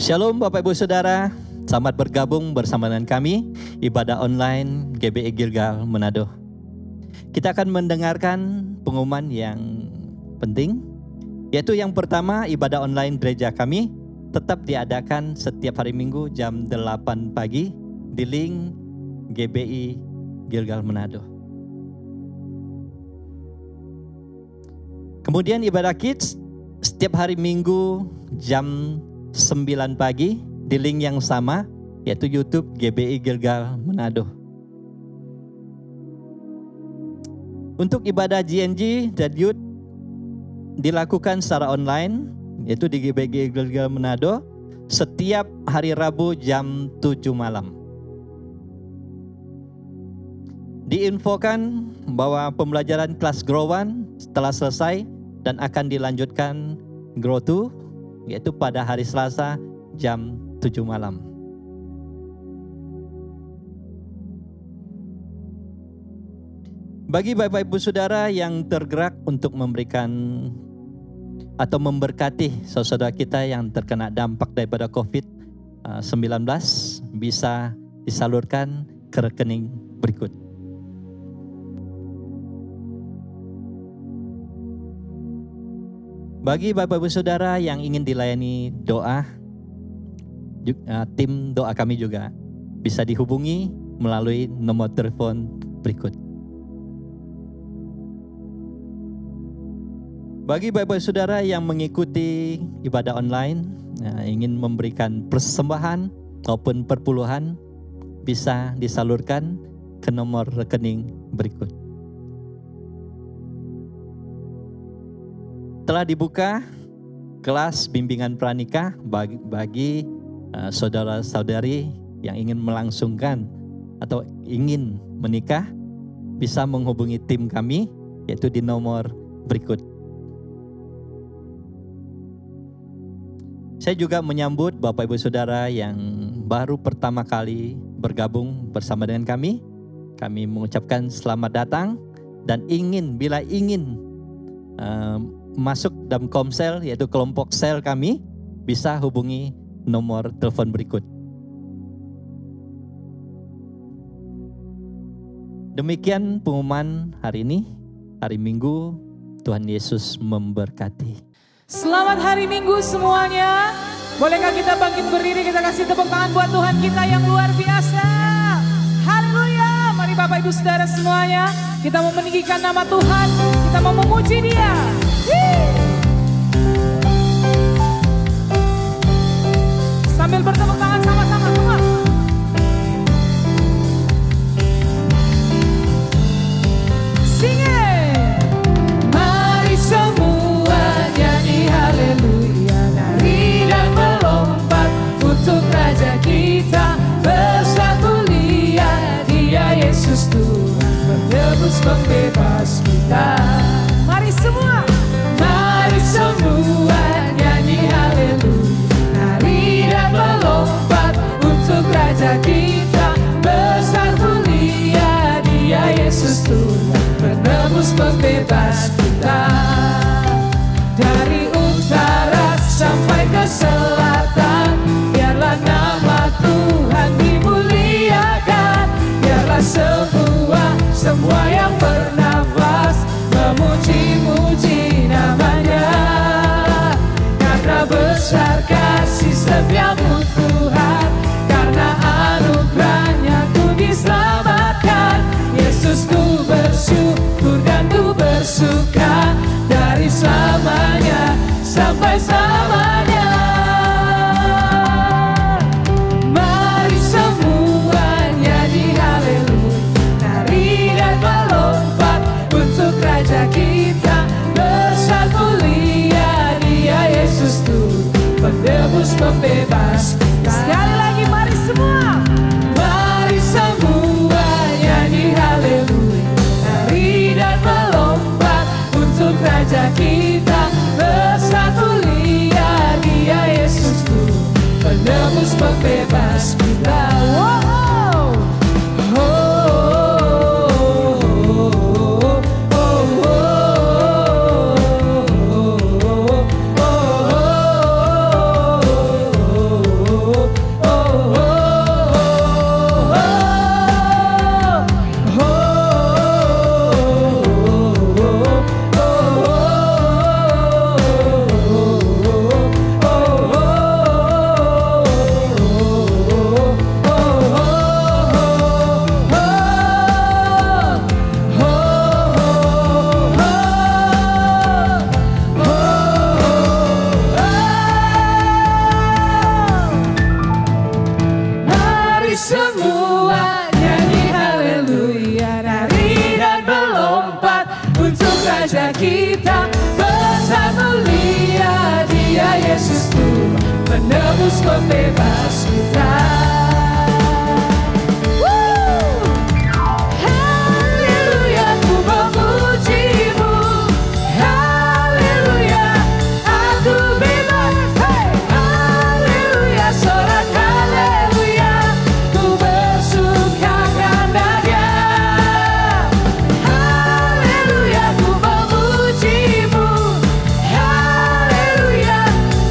Shalom Bapak Ibu Saudara, selamat bergabung bersama dengan kami ibadah online GBI Gilgal Manado. Kita akan mendengarkan pengumuman yang penting, yaitu yang pertama, ibadah online gereja kami tetap diadakan setiap hari Minggu jam 8 pagi di link GBI Gilgal Manado. Kemudian ibadah kids setiap hari Minggu jam 9 pagi di link yang sama, yaitu YouTube GBI Gilgal Manado. Untuk ibadah GNG dan Youth dilakukan secara online, yaitu di GBI Gilgal Manado setiap hari Rabu jam 7 malam. Diinfokan bahwa pembelajaran kelas Grow 1 telah selesai dan akan dilanjutkan Grow 2, yaitu pada hari Selasa jam 7 malam. Bagi Bapak Ibu Saudara yang tergerak untuk memberikan atau memberkati saudara kita yang terkena dampak daripada COVID-19, bisa disalurkan ke rekening berikut. Bagi Bapak Ibu Saudara yang ingin dilayani doa, tim doa kami juga bisa dihubungi melalui nomor telepon berikut. Bagi Bapak Ibu Saudara yang mengikuti ibadah online, ingin memberikan persembahan maupun perpuluhan, bisa disalurkan ke nomor rekening berikut. Telah dibuka kelas bimbingan pranikah bagi saudara-saudari yang ingin melangsungkan atau ingin menikah, bisa menghubungi tim kami, yaitu di nomor berikut. Saya juga menyambut Bapak Ibu Saudara yang baru pertama kali bergabung bersama dengan kami. Kami mengucapkan selamat datang dan bila ingin masuk dalam komsel, yaitu kelompok sel kami, bisa hubungi nomor telepon berikut. Demikian pengumuman hari ini, hari Minggu. Tuhan Yesus memberkati. Selamat hari Minggu semuanya. Bolehkah kita bangkit berdiri, kita kasih tepuk tangan buat Tuhan kita yang luar biasa. Haleluya. Mari Bapak Ibu Saudara semuanya, kita mau meninggikan nama Tuhan, kita mau memuji Dia. Sambil bertepuk tangan sama-sama semua. Sing it. Mari semua nyanyi haleluya, nari dan melompat untuk Raja kita, bersatu lihat Dia Yesus Tuhan, menebus pembebas kita. Mari semua. Mari semua nyanyi haleluya, nari dan melompat untuk Raja kita, bersatu lihat Dia Yesus Tuhan, menebus pembebas kita. Dari utara sampai ke selatan, biarlah nama Tuhan dimuliakan. Biarlah semua yang bernafas memuji-muji namanya. Karena besar kasih setiamu Tuhan, karena anugerahnya ku diselamatkan. Yesus, ku bersyukur dan ku bersuka, dari selamanya sampai selamanya. Mari semua nyanyi haleluya, nari dan melompat untuk Raja kita, bersatu lihat Dia Yesus Tuhan, penebus pembebas kita. Sekali lagi mari semua. Mari semua nyanyi haleluya, nari dan melompat untuk Raja kita, bersatu lihat Dia Yesus Tuhan, penebus pembebas kita. Raja kita, besar mulia Dia Yesus Tuhan, penebus pembebas kita. Haleluya, ku memuji-Mu. Haleluya, aku bebas. Haleluya, sorak haleluya, ku bersuka karena Dia. Haleluya, ku memuji-Mu. Haleluya,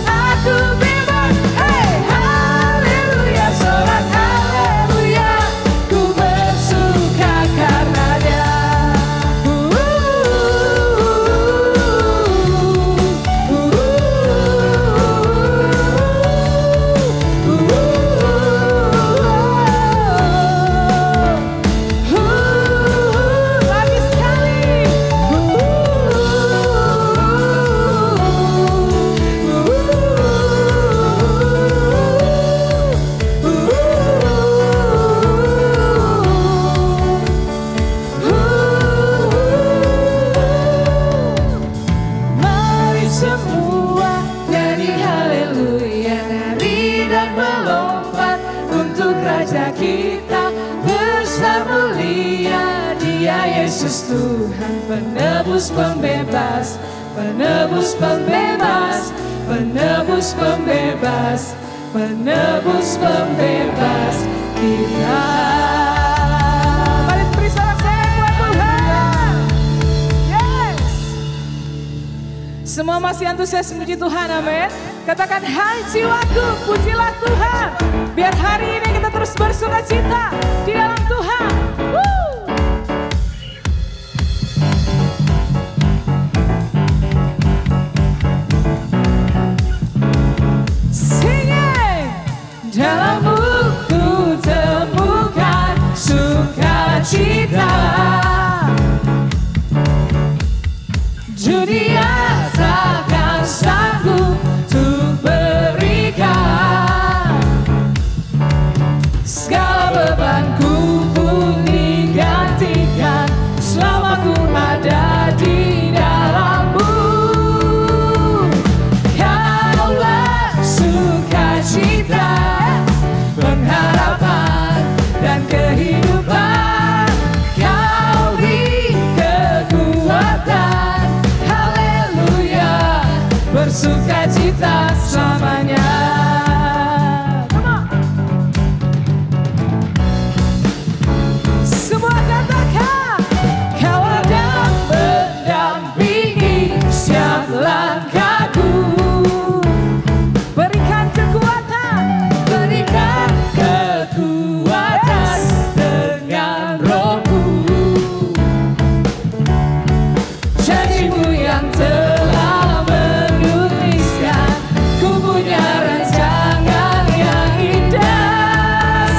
aku bebas. Haleluya, sorak haleluya, ku bersuka karena Dia. Lagi sekali. Mari semua nyanyi haleluya, nari dan melompat untuk Raja kita, besar mulia Dia Yesus Tuhan, penebus pembebas, penebus pembebas, penebus pembebas, penebus pembebas kita. Mari beri sorak-sorai buat Tuhan. Yes. Semua masih antusias memuji Tuhan, amin. Katakan, hai jiwaku, pujilah Tuhan. Biar hari ini kita terus bersuka cita di dalam Tuhan. Woo! Singing. Dalam-Mu ku temukan sukacita. Dunia takkan sanggup untuk berikan. Segala bebanku pun digantikan selama ku ada di dalam-Mu. Kaulah sukacita, pengharapan dan kehidupan. Kau beri kekuatan, haleluya, bersukacita selamanya. Come on. Semua katakan, Kau ada mendampingi setiap langkahku. Berikan kekuatan, berikan kekuatan dengan Roh-Mu. Janji-Mu yang telah menuliskan, ku punya rancangan yang indah.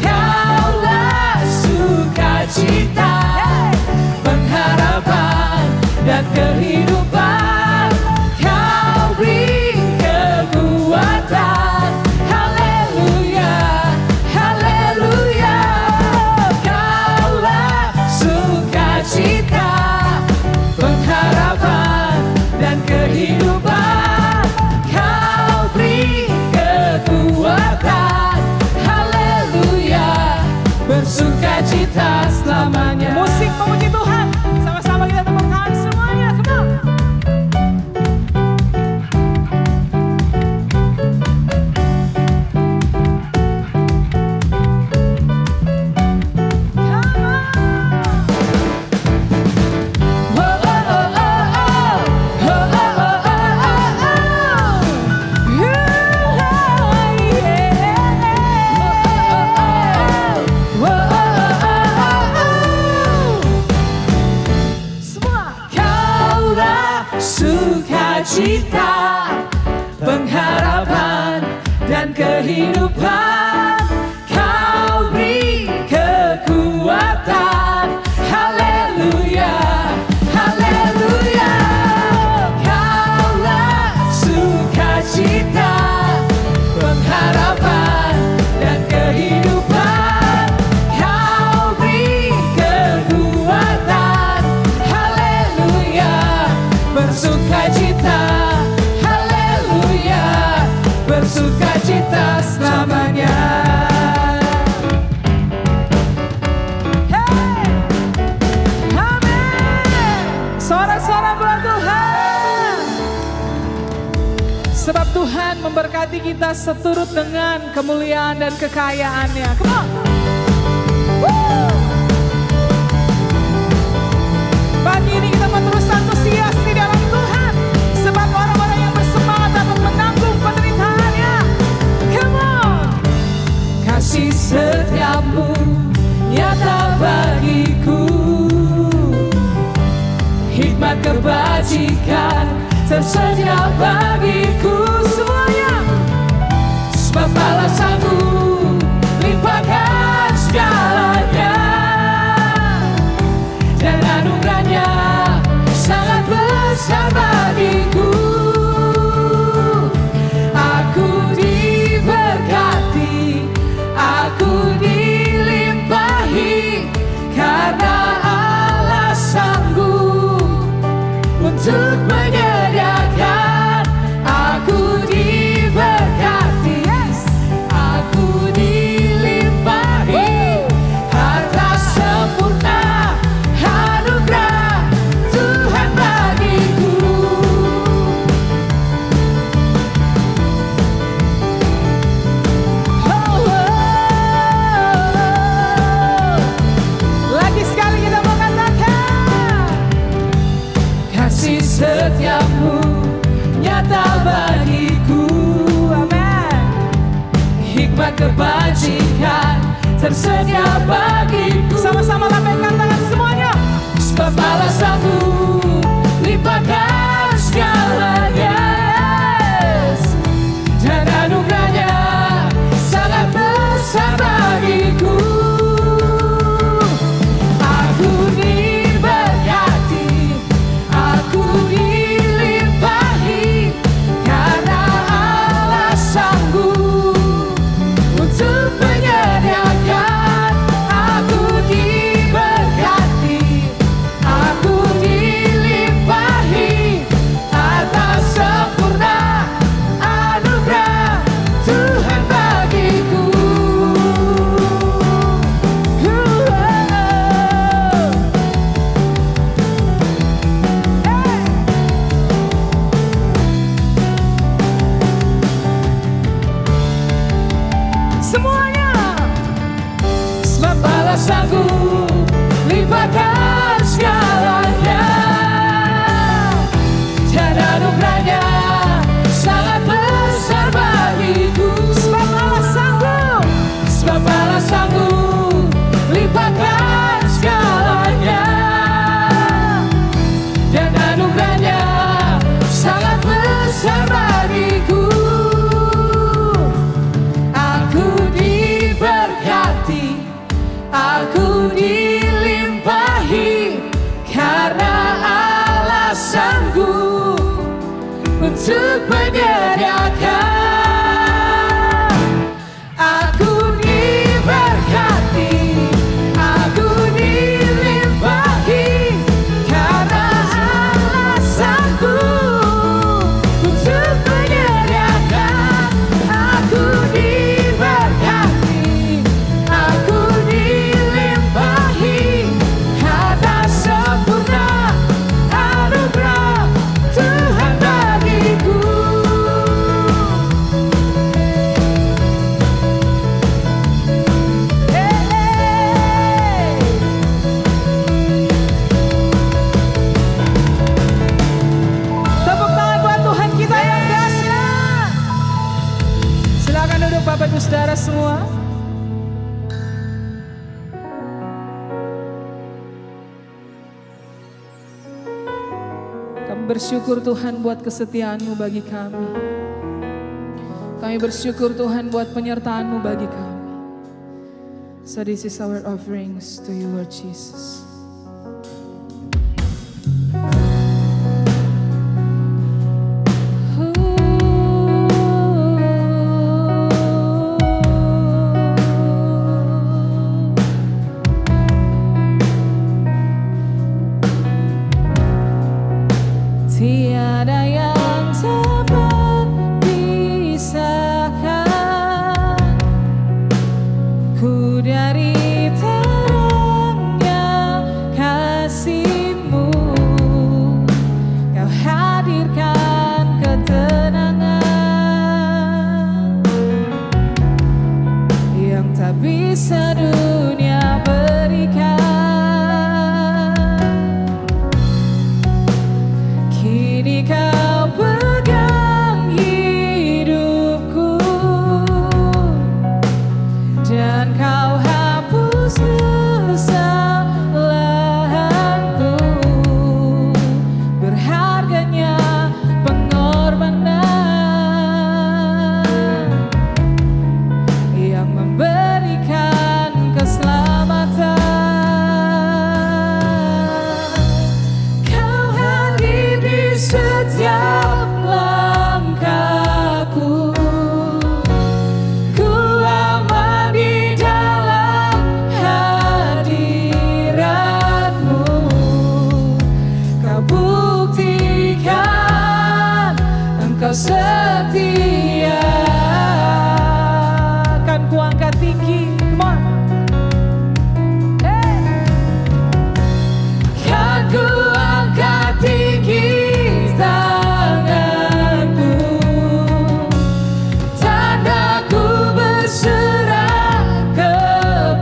Kaulah sukacita, pengharapan dan kehidupan. Kau beri kekuatan, haleluya, haleluya. Kaulah sukacita, pengharapan dan kehidupan. Kau beri kekuatan, haleluya, bersukacita selamanya. Musik memuji Tuhan, sama-sama kita tepuk tangan semuanya, come on. Sukacita, pengharapan dan kehidupan. Kau beri kekuatan, haleluya, haleluya. Kaulah sukacita, pengharapan dan kehidupan. Kau beri kekuatan, haleluya. Sorak-sorak buat Tuhan. Sebab Tuhan memberkati kita seturut dengan kemuliaan dan kekayaannya. Come on. Woo. Pagi ini kita mau terus antusias di dalam Tuhan. Sebab orang-orang yang bersemangat dapat menanggung penderitaannya. Come on. Kasih setiamu nyata bagiku. Hikmat kebajikan tersedia bagiku semuanya. Sebab balasanmu limpahkan segalanya. Dan anugerahnya sangat besar bagiku. Aku diberkati, aku dilimpahi, karena Allah sanggup untuk menyediakan. Aku diberkati, yes. Aku dilimpahi, harta sempurna, anugerah Tuhan bagiku. Oh, oh. Lagi sekali kita mau katakan, kasih setiamu nyata bagiku. Amen. Hikmat kebajikan tersedia bagiku. Sama-sama lambaikan tangan semuanya. Sebab balasanmu limpahkan segalanya, yes. Dan anugerahnya sangat besar bagiku. Aku diberkati, aku dilimpahi, karena Allah sanggup untuk menyediakan. Aku diberkati, aku dilimpahi, harta sempurna, anugerah Tuhan bagiku. Semuanya. Sebab balasanku limpahkan segalanya, dan anugerahnya sangat besar bagiku. Sebab balasanku limpahkan segalanya, dan anugerahnya sangat besar bagiku. Aku diberkati, aku dilimpahi, karena Allah sanggup untuk menyediakan. Aku diberkati, aku dilimpahi, karena Allah sanggup untuk menyediakan. Aku diberkati, aku dilimpahi, harta sempurna, anugerah Tuhan bagiku. Tepuk tangan buat Tuhan kita yang dahsyat. Silakan duduk Bapak Ibu Saudara semua. Kami bersyukur Tuhan buat kesetiaan-Mu bagi kami. Kami bersyukur Tuhan buat penyertaan-Mu bagi kami. So this is our offerings to you, Lord Jesus. Tiada yang dapat pisahkan ku dari terangnya kasih-Mu. setiap langkahku. Ku aman di dalam hadirat-Mu. Kau buktikan Engkau setia. Kan ku angkat tinggi, come on. Hey. Kan ku angkat tinggi tanganku, tandaku berserah kepadamu.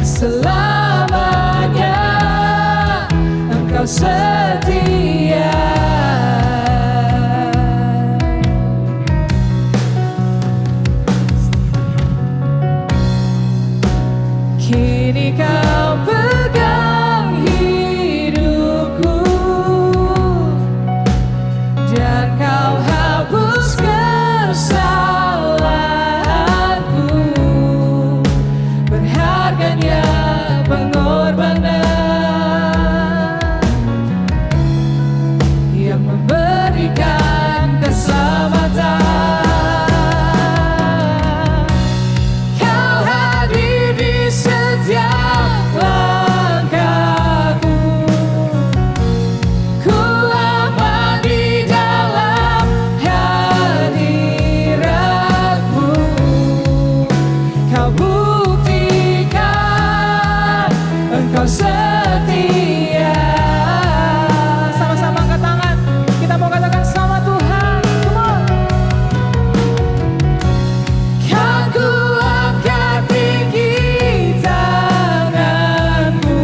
Selamanya Engkau setia. Kini Kau pegang hidupku dan Kau hapus kesalahanku. Berharganya pengorbanan yang memberikan keselamatan. Kau hadir di setiap langkahku. Ku aman di dalam hadirat-Mu. Kau buktikan Engkau setia. Sama-sama angkat tangan, kita mau katakan sama Tuhan. Come on. Kan ku angkat tinggi tanganku,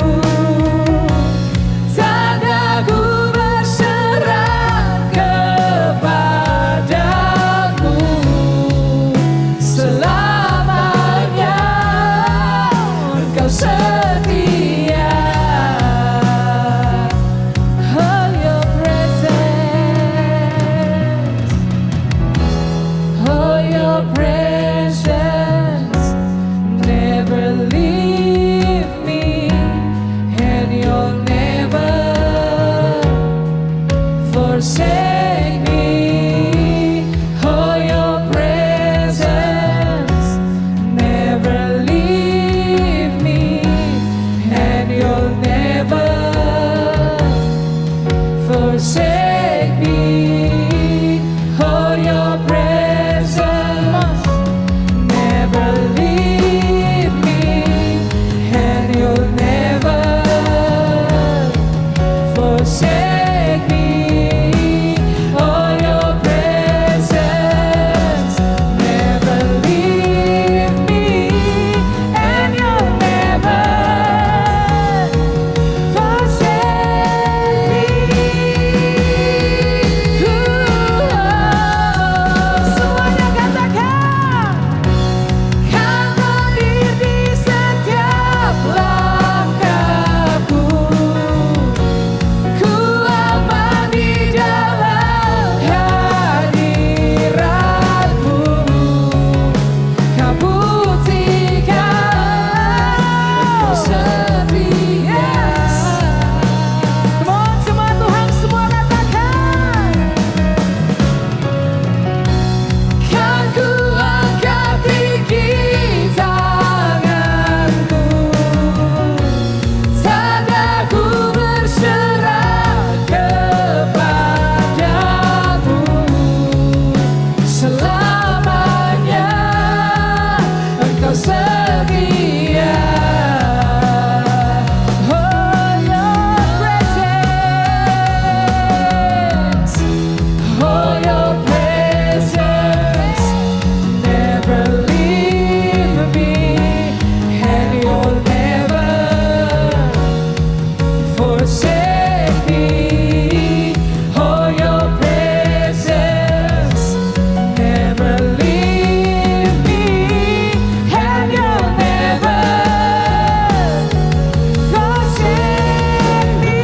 tandaku berserah kepadamu. Selamanya Engkau setia. Oh, your presence, oh, your presence never leave me, and you'll never forsake me. Oh, your presence never leave me, and you'll never forsake me. Oh, your presence never leave me, and you'll never forsake me. Oh, your presence never leave me, and you'll never forsake me. Semuanya katakan, Kau hadir di setiap langkahku. Ku aman di dalam hadirat-Mu. Kau buktikan Engkau setia. Come on, semua Tuhan, semua katakan. Kan ku angkat tinggi tanganku, tandaku berserah kepadamu. Selamanya Engkau setia. Oh, your presence, oh, your presence never leave me, and you'll never forsake me. Oh, your presence never leave me, and you'll never forsake me.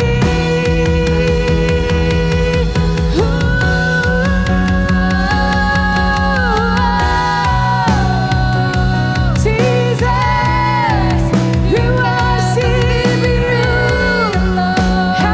Jesus, we worship you, Lord.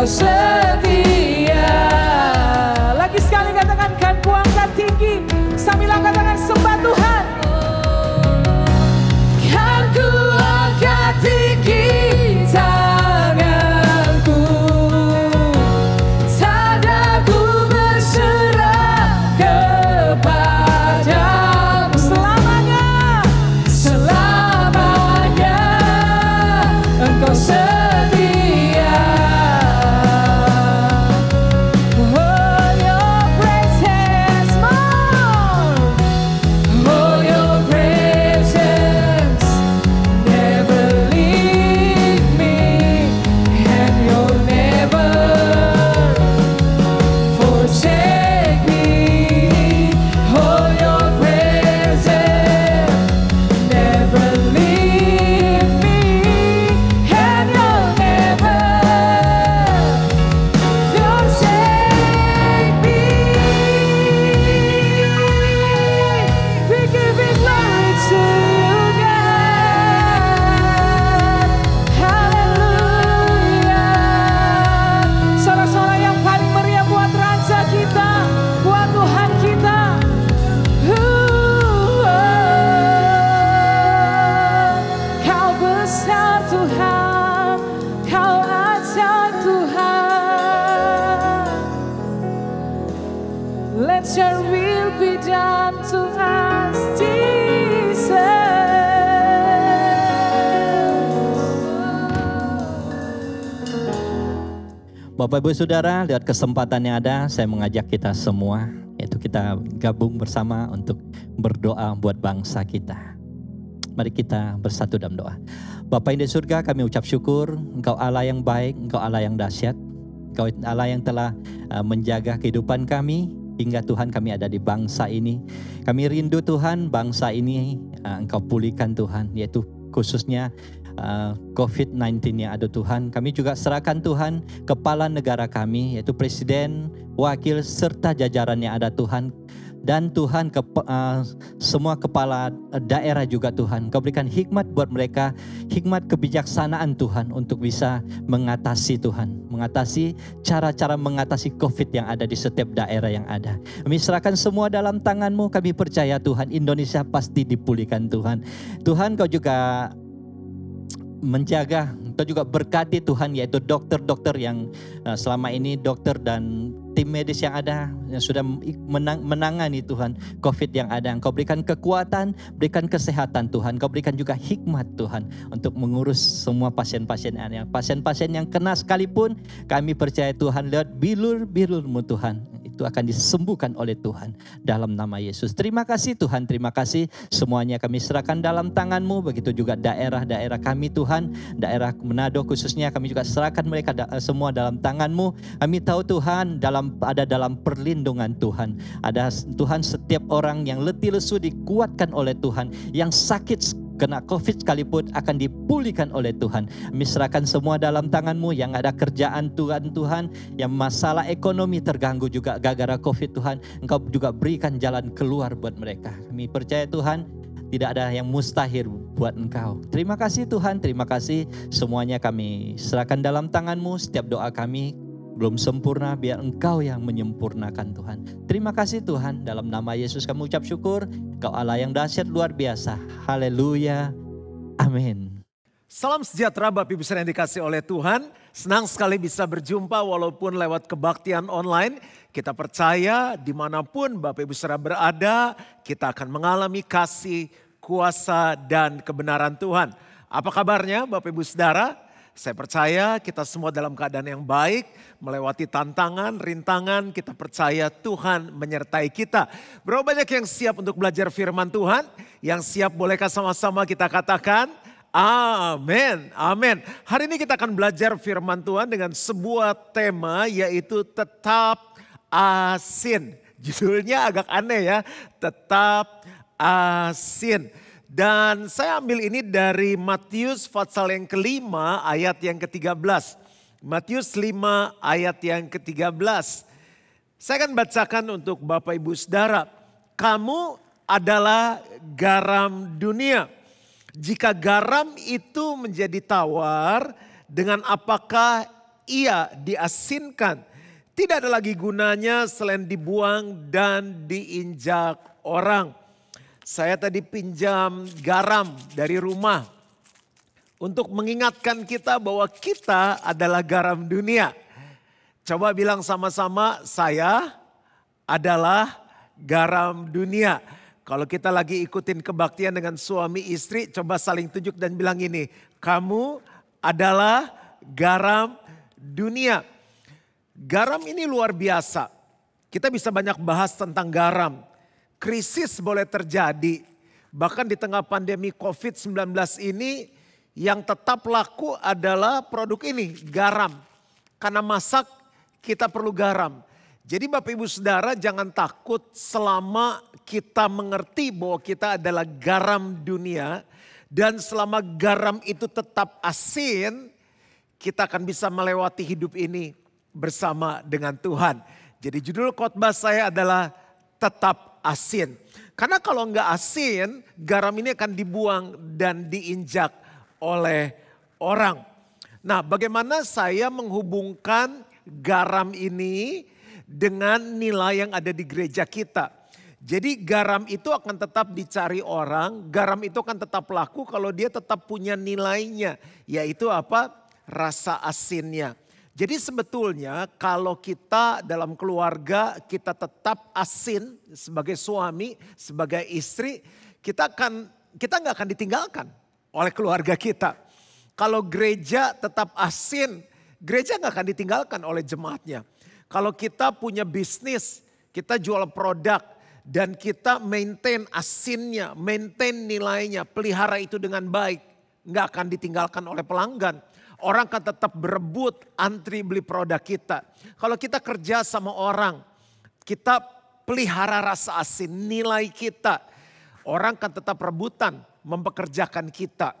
Engkau setia. Lagi sekali katakan, kan ku angkat tinggi sambil katakan sembah Tuhan. Kan ku angkat tinggi tanganku, tanda ku berserah kepadamu selamanya, selamanya Engkau setia. Let your will be done to us, Jesus. Bapak Ibu Saudara, lihat kesempatan yang ada, saya mengajak kita semua, yaitu kita gabung bersama untuk berdoa buat bangsa kita. Mari kita bersatu dalam doa. Bapa yang di surga, kami ucap syukur, Engkau Allah yang baik, Engkau Allah yang dahsyat, Engkau Allah yang telah menjaga kehidupan kami, hingga Tuhan kami ada di bangsa ini. Kami rindu Tuhan, bangsa ini Engkau pulihkan Tuhan, yaitu khususnya COVID-19 yang ada Tuhan. Kami juga serahkan Tuhan kepala negara kami, yaitu presiden, wakil, serta jajaran yang ada Tuhan. Dan Tuhan semua kepala daerah juga Tuhan. Kau berikan hikmat buat mereka, hikmat kebijaksanaan Tuhan untuk bisa mengatasi Tuhan. Mengatasi cara-cara mengatasi COVID yang ada di setiap daerah yang ada. Kami serahkan semua dalam tangan-Mu. Kami percaya Tuhan, Indonesia pasti dipulihkan Tuhan. Tuhan Kau juga menjaga, Kau juga berkati Tuhan, yaitu dokter-dokter yang selama ini dokter dan tim medis yang ada yang sudah menangani Tuhan COVID yang ada. Engkau berikan kekuatan, berikan kesehatan Tuhan. Engkau berikan juga hikmat Tuhan untuk mengurus semua pasien-pasien yang pasien-pasien yang kena sekalipun. Kami percaya Tuhan, lewat bilur-bilur-Mu Tuhan, itu akan disembuhkan oleh Tuhan dalam nama Yesus. Terima kasih Tuhan, terima kasih. Semuanya kami serahkan dalam tangan-Mu. Begitu juga daerah-daerah kami Tuhan, daerah Manado khususnya, kami juga serahkan mereka semua dalam tangan-Mu. Kami tahu Tuhan ada dalam perlindungan Tuhan. Ada Tuhan, setiap orang yang letih lesu dikuatkan oleh Tuhan, yang sakit kena COVID sekalipun akan dipulihkan oleh Tuhan. Kami serahkan semua dalam tangan-Mu. Yang ada kerjaan Tuhan, yang masalah ekonomi terganggu juga gara-gara COVID Tuhan, Engkau juga berikan jalan keluar buat mereka. Kami percaya Tuhan, tidak ada yang mustahil buat Engkau. Terima kasih Tuhan, terima kasih. Semuanya kami serahkan dalam tangan-Mu. Setiap doa kami belum sempurna, biar Engkau yang menyempurnakan Tuhan. Terima kasih Tuhan, dalam nama Yesus kami ucap syukur. Engkau Allah yang dahsyat luar biasa. Haleluya. Amin. Salam sejahtera Bapak Ibu yang dikasih oleh Tuhan. Senang sekali bisa berjumpa walaupun lewat kebaktian online. Kita percaya dimanapun Bapak Ibu saudara berada, kita akan mengalami kasih, kuasa dan kebenaran Tuhan. Apa kabarnya Bapak Ibu saudara? Saya percaya kita semua dalam keadaan yang baik, melewati tantangan, rintangan, kita percaya Tuhan menyertai kita. Berapa banyak yang siap untuk belajar firman Tuhan? Yang siap bolehkah sama-sama kita katakan? Amin, amin. Hari ini kita akan belajar firman Tuhan dengan sebuah tema, yaitu tetap asin. Judulnya agak aneh ya, tetap asin. Dan saya ambil ini dari Matius pasal yang kelima ayat yang ke-13. Matius 5 ayat yang ke-13. Saya akan bacakan untuk Bapak Ibu Saudara. Kamu adalah garam dunia. Jika garam itu menjadi tawar, dengan apakah ia diasinkan, tidak ada lagi gunanya selain dibuang dan diinjak orang. Saya tadi pinjam garam dari rumah untuk mengingatkan kita bahwa kita adalah garam dunia. Coba bilang sama-sama, saya adalah garam dunia. Kalau kita lagi ikutin kebaktian dengan suami istri, coba saling tunjuk dan bilang ini, kamu adalah garam dunia. Garam ini luar biasa. Kita bisa banyak bahas tentang garam. Krisis boleh terjadi. Bahkan di tengah pandemi COVID-19 ini, yang tetap laku adalah produk ini, garam. Karena masak kita perlu garam. Jadi Bapak Ibu Saudara jangan takut selama kita mengerti bahwa kita adalah garam dunia. Dan selama garam itu tetap asin, kita akan bisa melewati hidup ini bersama dengan Tuhan. Jadi judul khotbah saya adalah tetap asin. Karena kalau enggak asin, garam ini akan dibuang dan diinjak oleh orang. Nah, bagaimana saya menghubungkan garam ini dengan nilai yang ada di gereja kita. Jadi garam itu akan tetap dicari orang, garam itu akan tetap laku kalau dia tetap punya nilainya. Yaitu apa? Rasa asinnya. Jadi sebetulnya kalau kita dalam keluarga kita tetap asin sebagai suami, sebagai istri, kita nggak akan ditinggalkan oleh keluarga kita. Kalau gereja tetap asin, gereja nggak akan ditinggalkan oleh jemaatnya. Kalau kita punya bisnis, kita jual produk dan kita maintain asinnya, maintain nilainya, pelihara itu dengan baik, nggak akan ditinggalkan oleh pelanggan. Orang akan tetap berebut, antri beli produk kita. Kalau kita kerja sama orang, kita pelihara rasa asin, nilai kita. Orang akan tetap rebutan mempekerjakan kita.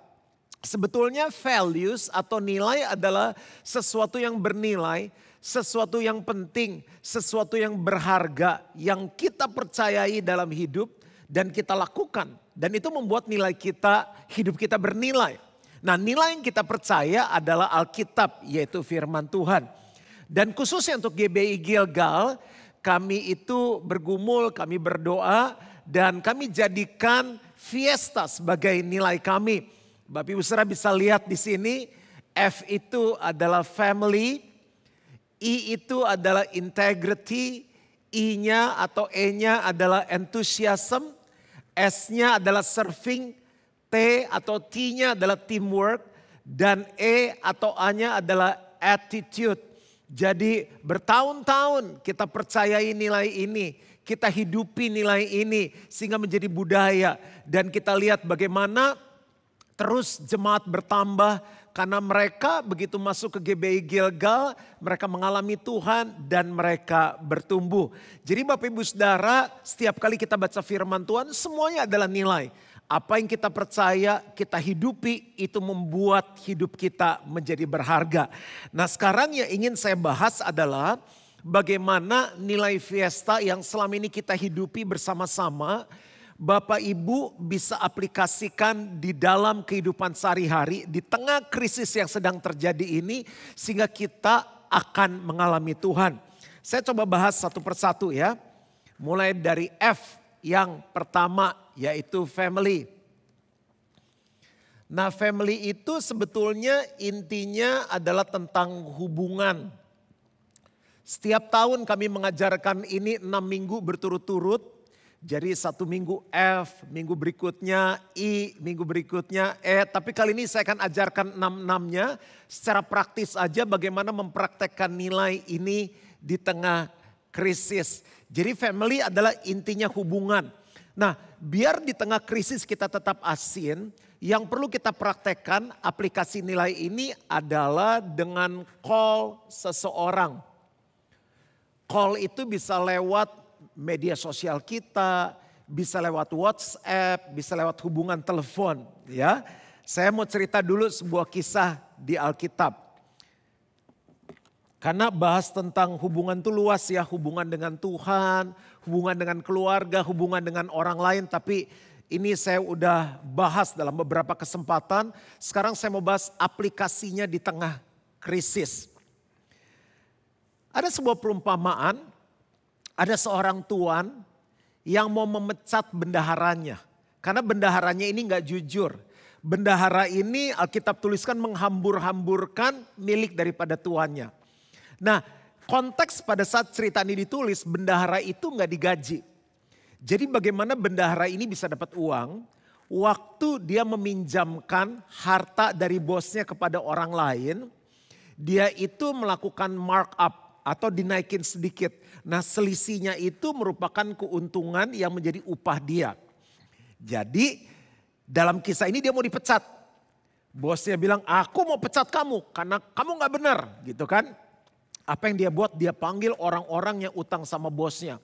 Sebetulnya values atau nilai adalah sesuatu yang bernilai, sesuatu yang penting, sesuatu yang berharga, yang kita percayai dalam hidup dan kita lakukan. Dan itu membuat nilai kita, hidup kita bernilai. Nah, nilai yang kita percaya adalah Alkitab, yaitu firman Tuhan. Dan khususnya untuk GBI Gilgal, kami itu bergumul, kami berdoa, dan kami jadikan fiesta sebagai nilai kami. Bapak Ibu Saudara bisa lihat di sini, F itu adalah family, I itu adalah integrity, I-nya atau E-nya adalah enthusiasm, S-nya adalah serving, T atau T-nya adalah teamwork, dan E atau A-nya adalah attitude. Jadi bertahun-tahun kita percayai nilai ini, kita hidupi nilai ini sehingga menjadi budaya. Dan kita lihat bagaimana terus jemaat bertambah karena mereka begitu masuk ke GBI Gilgal, mereka mengalami Tuhan dan mereka bertumbuh. Jadi Bapak Ibu Saudara, setiap kali kita baca firman Tuhan semuanya adalah nilai. Apa yang kita percaya, kita hidupi, itu membuat hidup kita menjadi berharga. Nah sekarang yang ingin saya bahas adalah bagaimana nilai fiesta yang selama ini kita hidupi bersama-sama, Bapak Ibu bisa aplikasikan di dalam kehidupan sehari-hari di tengah krisis yang sedang terjadi ini sehingga kita akan mengalami Tuhan. Saya coba bahas satu persatu ya. Mulai dari F yang pertama yaitu family. Nah family itu sebetulnya intinya adalah tentang hubungan. Setiap tahun kami mengajarkan ini 6 minggu berturut-turut. Jadi 1 minggu F, minggu berikutnya I, minggu berikutnya E. Tapi kali ini saya akan ajarkan 6-6-nya secara praktis aja bagaimana mempraktekkan nilai ini di tengah krisis. Jadi family adalah intinya hubungan. Nah biar di tengah krisis kita tetap asin, yang perlu kita praktekkan aplikasi nilai ini adalah dengan call seseorang. Call itu bisa lewat media sosial kita, bisa lewat WhatsApp, bisa lewat hubungan telepon. Ya, saya mau cerita dulu sebuah kisah di Alkitab. Karena bahas tentang hubungan itu luas ya, hubungan dengan Tuhan, hubungan dengan keluarga, hubungan dengan orang lain. Tapi ini saya udah bahas dalam beberapa kesempatan. Sekarang saya mau bahas aplikasinya di tengah krisis. Ada sebuah perumpamaan, ada seorang tuan yang mau memecat bendaharanya. Karena bendaharanya ini gak jujur. Bendahara ini Alkitab tuliskan menghambur-hamburkan milik daripada tuannya. Nah, konteks pada saat cerita ini ditulis, bendahara itu gak digaji. Jadi bagaimana bendahara ini bisa dapat uang? Waktu dia meminjamkan harta dari bosnya kepada orang lain, dia itu melakukan markup atau dinaikin sedikit. Nah, selisihnya itu merupakan keuntungan yang menjadi upah dia. Jadi dalam kisah ini dia mau dipecat. Bosnya bilang, aku mau pecat kamu karena kamu gak benar gitu kan. Apa yang dia buat? Dia panggil orang-orang yang utang sama bosnya.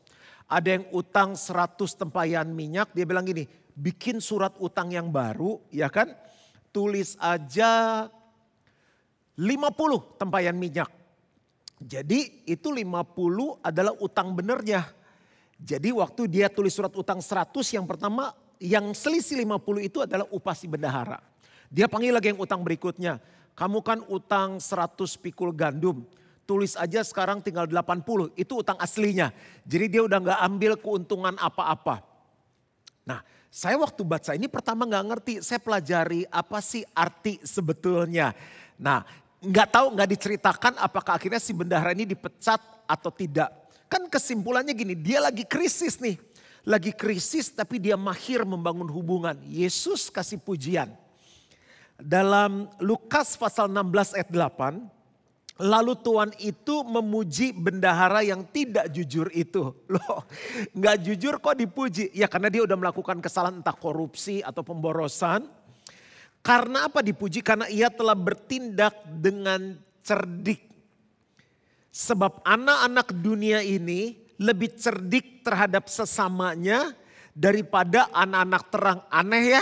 Ada yang utang 100 tempayan minyak, dia bilang gini, bikin surat utang yang baru ya kan. Tulis aja 50 tempayan minyak. Jadi itu 50 adalah utang benernya. Jadi waktu dia tulis surat utang 100 yang pertama, yang selisih 50 itu adalah upah si bendahara. Dia panggil lagi yang utang berikutnya. Kamu kan utang 100 pikul gandum. Tulis aja sekarang tinggal 80, itu utang aslinya. Jadi dia udah gak ambil keuntungan apa-apa. Nah, saya waktu baca ini pertama gak ngerti, saya pelajari apa sih arti sebetulnya. Nah, gak tahu, gak diceritakan apakah akhirnya si bendahara ini dipecat atau tidak. Kan kesimpulannya gini, dia lagi krisis nih. Lagi krisis tapi dia mahir membangun hubungan. Yesus kasih pujian. Dalam Lukas pasal 16 ayat 8. Lalu Tuhan itu memuji bendahara yang tidak jujur itu. Loh, gak jujur kok dipuji? Ya karena dia udah melakukan kesalahan entah korupsi atau pemborosan. Karena apa dipuji? Karena ia telah bertindak dengan cerdik. Sebab anak-anak dunia ini lebih cerdik terhadap sesamanya daripada anak-anak terang. Aneh ya.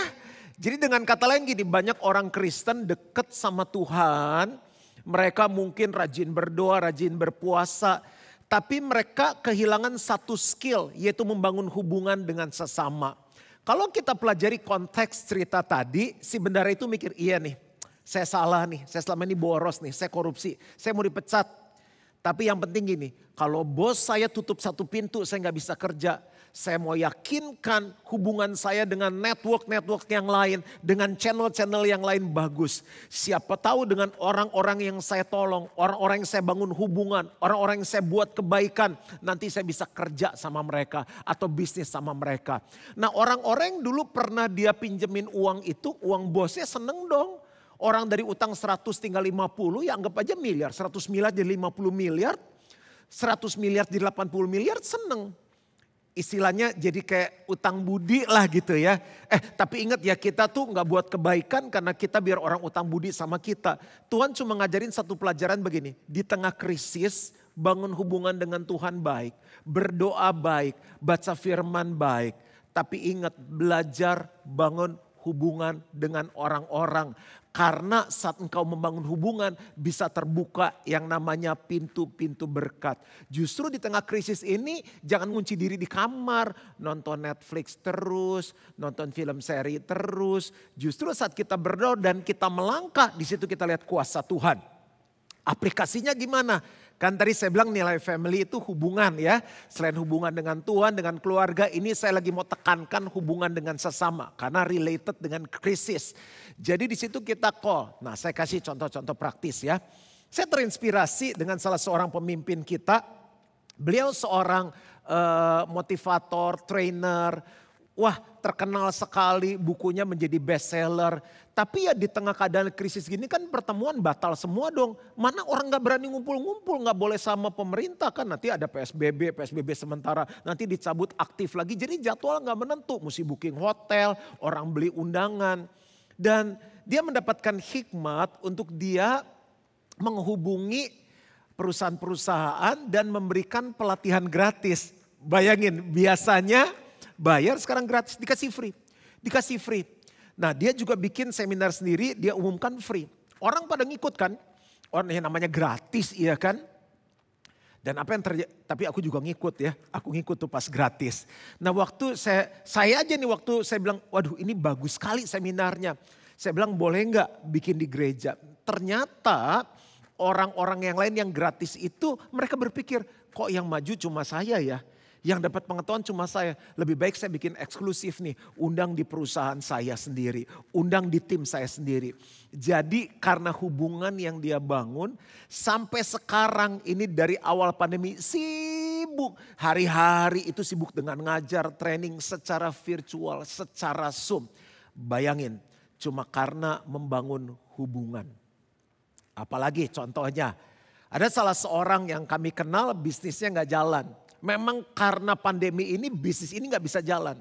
Jadi dengan kata lain gini, banyak orang Kristen deket sama Tuhan. Mereka mungkin rajin berdoa, rajin berpuasa. Tapi mereka kehilangan satu skill, yaitu membangun hubungan dengan sesama. Kalau kita pelajari konteks cerita tadi, si bendahara itu mikir, iya nih, saya salah nih, saya selama ini boros nih, saya korupsi, saya mau dipecat. Tapi yang penting gini, kalau bos saya tutup satu pintu, saya gak bisa kerja. Saya mau yakinkan hubungan saya dengan network-network yang lain, dengan channel-channel yang lain bagus. Siapa tahu dengan orang-orang yang saya tolong, orang-orang yang saya bangun hubungan, orang-orang yang saya buat kebaikan, nanti saya bisa kerja sama mereka atau bisnis sama mereka. Nah, orang-orang yang dulu pernah dia pinjemin uang itu, uang bosnya seneng dong. Orang dari utang 100 tinggal 50, ya anggap aja miliar. 100 miliar jadi 50 miliar, 100 miliar jadi 80 miliar, seneng. Istilahnya jadi kayak utang budi lah gitu ya. Tapi ingat ya, kita tuh gak buat kebaikan karena kita biar orang utang budi sama kita. Tuhan cuma ngajarin satu pelajaran begini. Di tengah krisis, bangun hubungan dengan Tuhan baik. Berdoa baik, baca firman baik. Tapi ingat, belajar bangun hubungan dengan orang-orang. Karena saat engkau membangun hubungan bisa terbuka yang namanya pintu-pintu berkat. Justru di tengah krisis ini jangan ngunci diri di kamar. Nonton Netflix terus, nonton film seri terus. Justru saat kita berdoa dan kita melangkah, di situ kita lihat kuasa Tuhan. Aplikasinya gimana? Kan tadi saya bilang nilai family itu hubungan ya. Selain hubungan dengan Tuhan, dengan keluarga, ini saya lagi mau tekankan hubungan dengan sesama. Karena related dengan krisis. Jadi di situ kita call. Nah, saya kasih contoh-contoh praktis ya. Saya terinspirasi dengan salah seorang pemimpin kita. Beliau seorang motivator, trainer. Wah, terkenal sekali, bukunya menjadi bestseller. Tapi ya di tengah keadaan krisis gini kan pertemuan batal semua dong. Mana orang gak berani ngumpul-ngumpul, gak boleh sama pemerintah kan. Nanti ada PSBB sementara, nanti dicabut aktif lagi. Jadi jadwal gak menentu, mesti booking hotel, orang beli undangan. Dan dia mendapatkan hikmat untuk dia menghubungi perusahaan-perusahaan dan memberikan pelatihan gratis. Bayangin, biasanya bayar, sekarang gratis, dikasih free. Nah, dia juga bikin seminar sendiri, dia umumkan free. Orang pada ngikut kan, orang yang namanya gratis iya kan. Dan apa yang terjadi, tapi aku juga ngikut ya, aku ngikut tuh pas gratis. Nah, waktu saya aja nih waktu saya bilang, waduh ini bagus sekali seminarnya. Saya bilang boleh nggak bikin di gereja. Ternyata orang-orang yang lain yang gratis itu mereka berpikir kok yang maju cuma saya ya. Yang dapat pengetahuan cuma saya. Lebih baik saya bikin eksklusif nih. Undang di perusahaan saya sendiri. Undang di tim saya sendiri. Jadi karena hubungan yang dia bangun. Sampai sekarang ini dari awal pandemi sibuk. Hari-hari itu sibuk dengan ngajar training secara virtual. Secara Zoom. Bayangin cuma karena membangun hubungan. Apalagi contohnya. Ada salah seorang yang kami kenal bisnisnya gak jalan. Memang karena pandemi ini bisnis ini gak bisa jalan.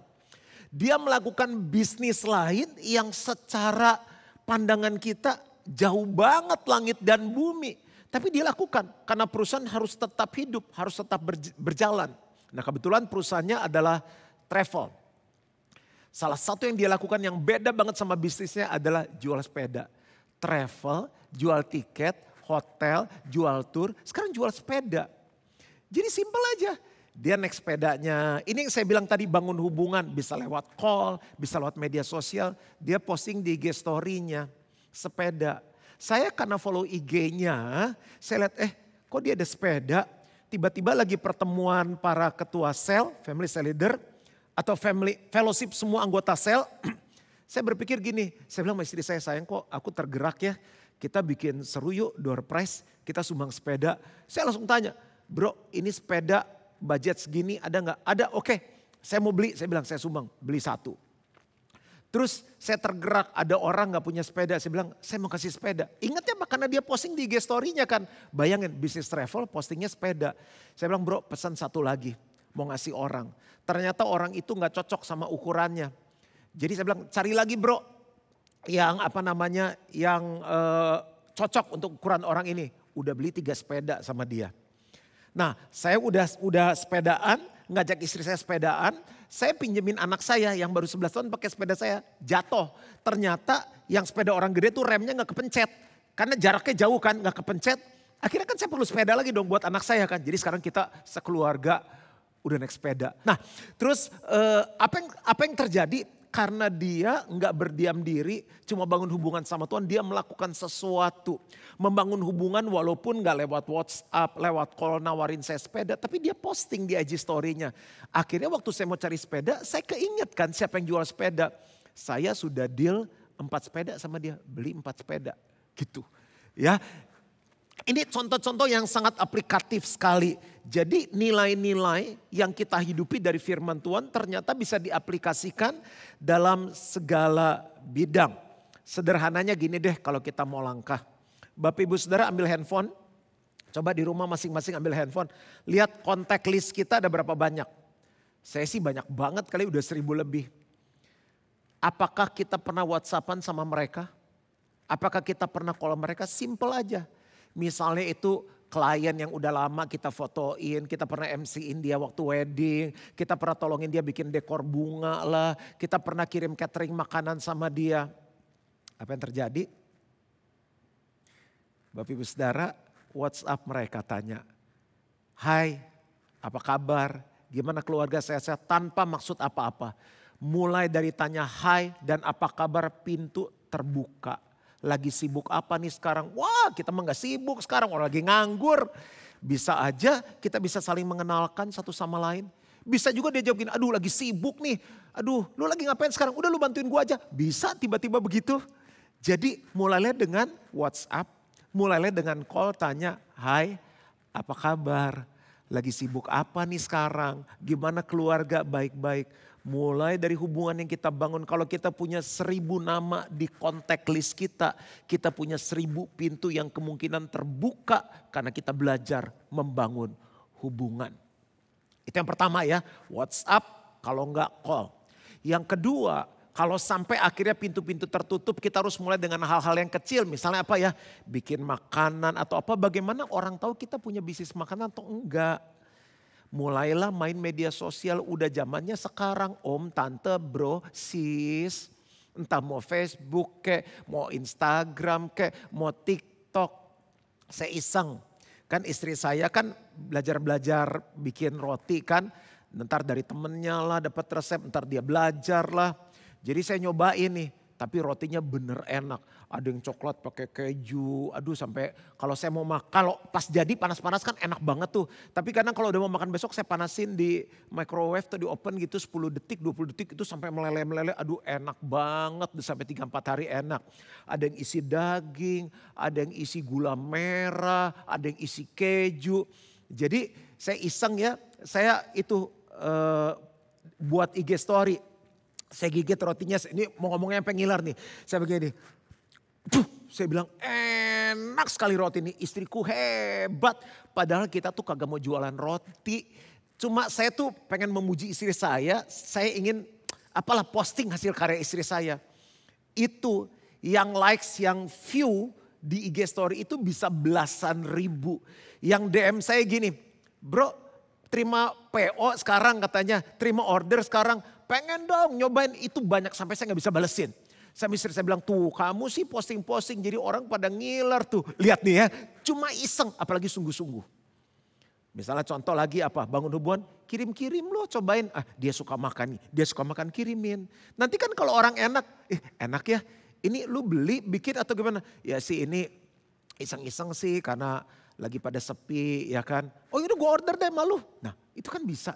Dia melakukan bisnis lain yang secara pandangan kita jauh banget langit dan bumi. Tapi dia lakukan karena perusahaan harus tetap hidup, harus tetap berjalan. Nah kebetulan perusahaannya adalah travel. Salah satu yang dia lakukan yang beda banget sama bisnisnya adalah jual sepeda. Travel, jual tiket, hotel, jual tour, sekarang jual sepeda. Jadi simpel aja. Dia naik sepedanya. Ini yang saya bilang tadi bangun hubungan. Bisa lewat call, bisa lewat media sosial. Dia posting di IG story-nya. Sepeda. Saya karena follow IG-nya. Saya lihat kok dia ada sepeda. Tiba-tiba lagi pertemuan para ketua sel, family cell leader. Atau family fellowship semua anggota sel. Saya berpikir gini. Saya bilang sama istri saya, sayang kok aku tergerak ya. Kita bikin seru yuk door prize. Kita sumbang sepeda. Saya langsung tanya. Bro ini sepeda budget segini ada nggak? Ada, oke. Saya mau beli, saya bilang saya sumbang, beli 1. Terus saya tergerak ada orang nggak punya sepeda, saya bilang saya mau kasih sepeda. Ingat ya karena dia posting di IG story-nya kan. Bayangin bisnis travel postingnya sepeda. Saya bilang bro pesan 1 lagi, mau ngasih orang. Ternyata orang itu nggak cocok sama ukurannya. Jadi saya bilang cari lagi bro yang yang cocok untuk ukuran orang ini. Udah beli 3 sepeda sama dia. Nah saya udah sepedaan, ngajak istri saya sepedaan. Saya pinjemin anak saya yang baru 11 tahun pakai sepeda saya, jatuh. Ternyata yang sepeda orang gede tuh remnya gak kepencet. Karena jaraknya jauh kan, gak kepencet. Akhirnya kan saya perlu sepeda lagi dong buat anak saya kan. Jadi sekarang kita sekeluarga udah naik sepeda. Nah terus apa yang terjadi? Karena dia nggak berdiam diri, cuma bangun hubungan sama Tuhan, dia melakukan sesuatu. Membangun hubungan walaupun nggak lewat WhatsApp, lewat call nawarin saya sepeda, tapi dia posting di IG story-nya. Akhirnya waktu saya mau cari sepeda, saya keinget kan siapa yang jual sepeda. Saya sudah deal 4 sepeda sama dia, beli 4 sepeda gitu. Ya, ini contoh-contoh yang sangat aplikatif sekali. Jadi nilai-nilai yang kita hidupi dari firman Tuhan ternyata bisa diaplikasikan dalam segala bidang. Sederhananya gini deh kalau kita mau langkah. Bapak Ibu Saudara ambil handphone. Coba di rumah masing-masing ambil handphone. Lihat kontak list kita ada berapa banyak. Saya sih banyak banget kali udah 1000 lebih. Apakah kita pernah WhatsAppan sama mereka? Apakah kita pernah call mereka? Simple aja. Misalnya itu klien yang udah lama kita fotoin, kita pernah MC-in dia waktu wedding, kita pernah tolongin dia bikin dekor bunga lah, kita pernah kirim catering makanan sama dia. Apa yang terjadi? Bapak Ibu Saudara, WhatsApp mereka tanya, hai apa kabar, gimana keluarga sehat-sehat tanpa maksud apa-apa. Mulai dari tanya hai dan apa kabar pintu terbuka. Lagi sibuk apa nih sekarang? Wah kita mah gak sibuk sekarang, orang lagi nganggur. Bisa aja kita bisa saling mengenalkan satu sama lain. Bisa juga dia jawab gini, aduh lagi sibuk nih. Aduh lu lagi ngapain sekarang? Udah lu bantuin gua aja. Bisa tiba-tiba begitu. Jadi mulailah dengan WhatsApp, mulailah dengan call tanya, hai apa kabar? Lagi sibuk apa nih sekarang? Gimana keluarga? Baik-baik. Mulai dari hubungan yang kita bangun. Kalau kita punya 1000 nama di kontak list kita. Kita punya 1000 pintu yang kemungkinan terbuka. Karena kita belajar membangun hubungan. Itu yang pertama ya. WhatsApp kalau enggak call. Yang kedua, kalau sampai akhirnya pintu-pintu tertutup, kita harus mulai dengan hal-hal yang kecil. Misalnya apa ya, bikin makanan atau apa. Bagaimana orang tahu kita punya bisnis makanan atau enggak. Mulailah main media sosial, udah zamannya sekarang om, tante, bro, sis. Entah mau Facebook kek, mau Instagram kek, mau TikTok. Saya iseng, kan istri saya kan belajar-belajar bikin roti kan. Ntar dari temennya lah dapat resep, ntar dia belajar lah. Jadi saya nyobain nih, Tapi rotinya bener enak. Ada yang coklat pakai keju. Aduh sampai kalau saya mau makan, kalau pas jadi panas-panas kan enak banget tuh. Tapi kadang kalau udah mau makan besok saya panasin di microwave tuh di oven gitu 10 detik, 20 detik itu sampai meleleh-meleleh. Aduh enak banget sampai 3-4 hari enak. Ada yang isi daging, ada yang isi gula merah, ada yang isi keju. Jadi saya iseng ya, saya itu buat IG story. Saya gigit rotinya, ini mau ngomongnya sampai ngiler nih. Saya begini, saya bilang enak sekali roti ini, istriku hebat. Padahal kita tuh kagak mau jualan roti. Cuma saya tuh pengen memuji istri saya ingin apalah posting hasil karya istri saya. Itu yang likes, yang view di IG story itu bisa belasan ribu. Yang DM saya gini, bro terima PO sekarang katanya, terima order sekarang. Pengen dong nyobain, itu banyak sampai saya gak bisa balesin. Sama istri saya bilang, tuh kamu sih posting-posting jadi orang pada ngiler tuh. Lihat nih ya, cuma iseng apalagi sungguh-sungguh. Misalnya contoh lagi apa, bangun hubungan, kirim-kirim loh cobain. Ah dia suka makan nih, dia suka makan kirimin. Nanti kan kalau orang enak, enak ya ini lu beli bikin atau gimana. Ya sih ini iseng-iseng sih karena lagi pada sepi ya kan. Oh ini gue order deh malu. Nah itu kan bisa.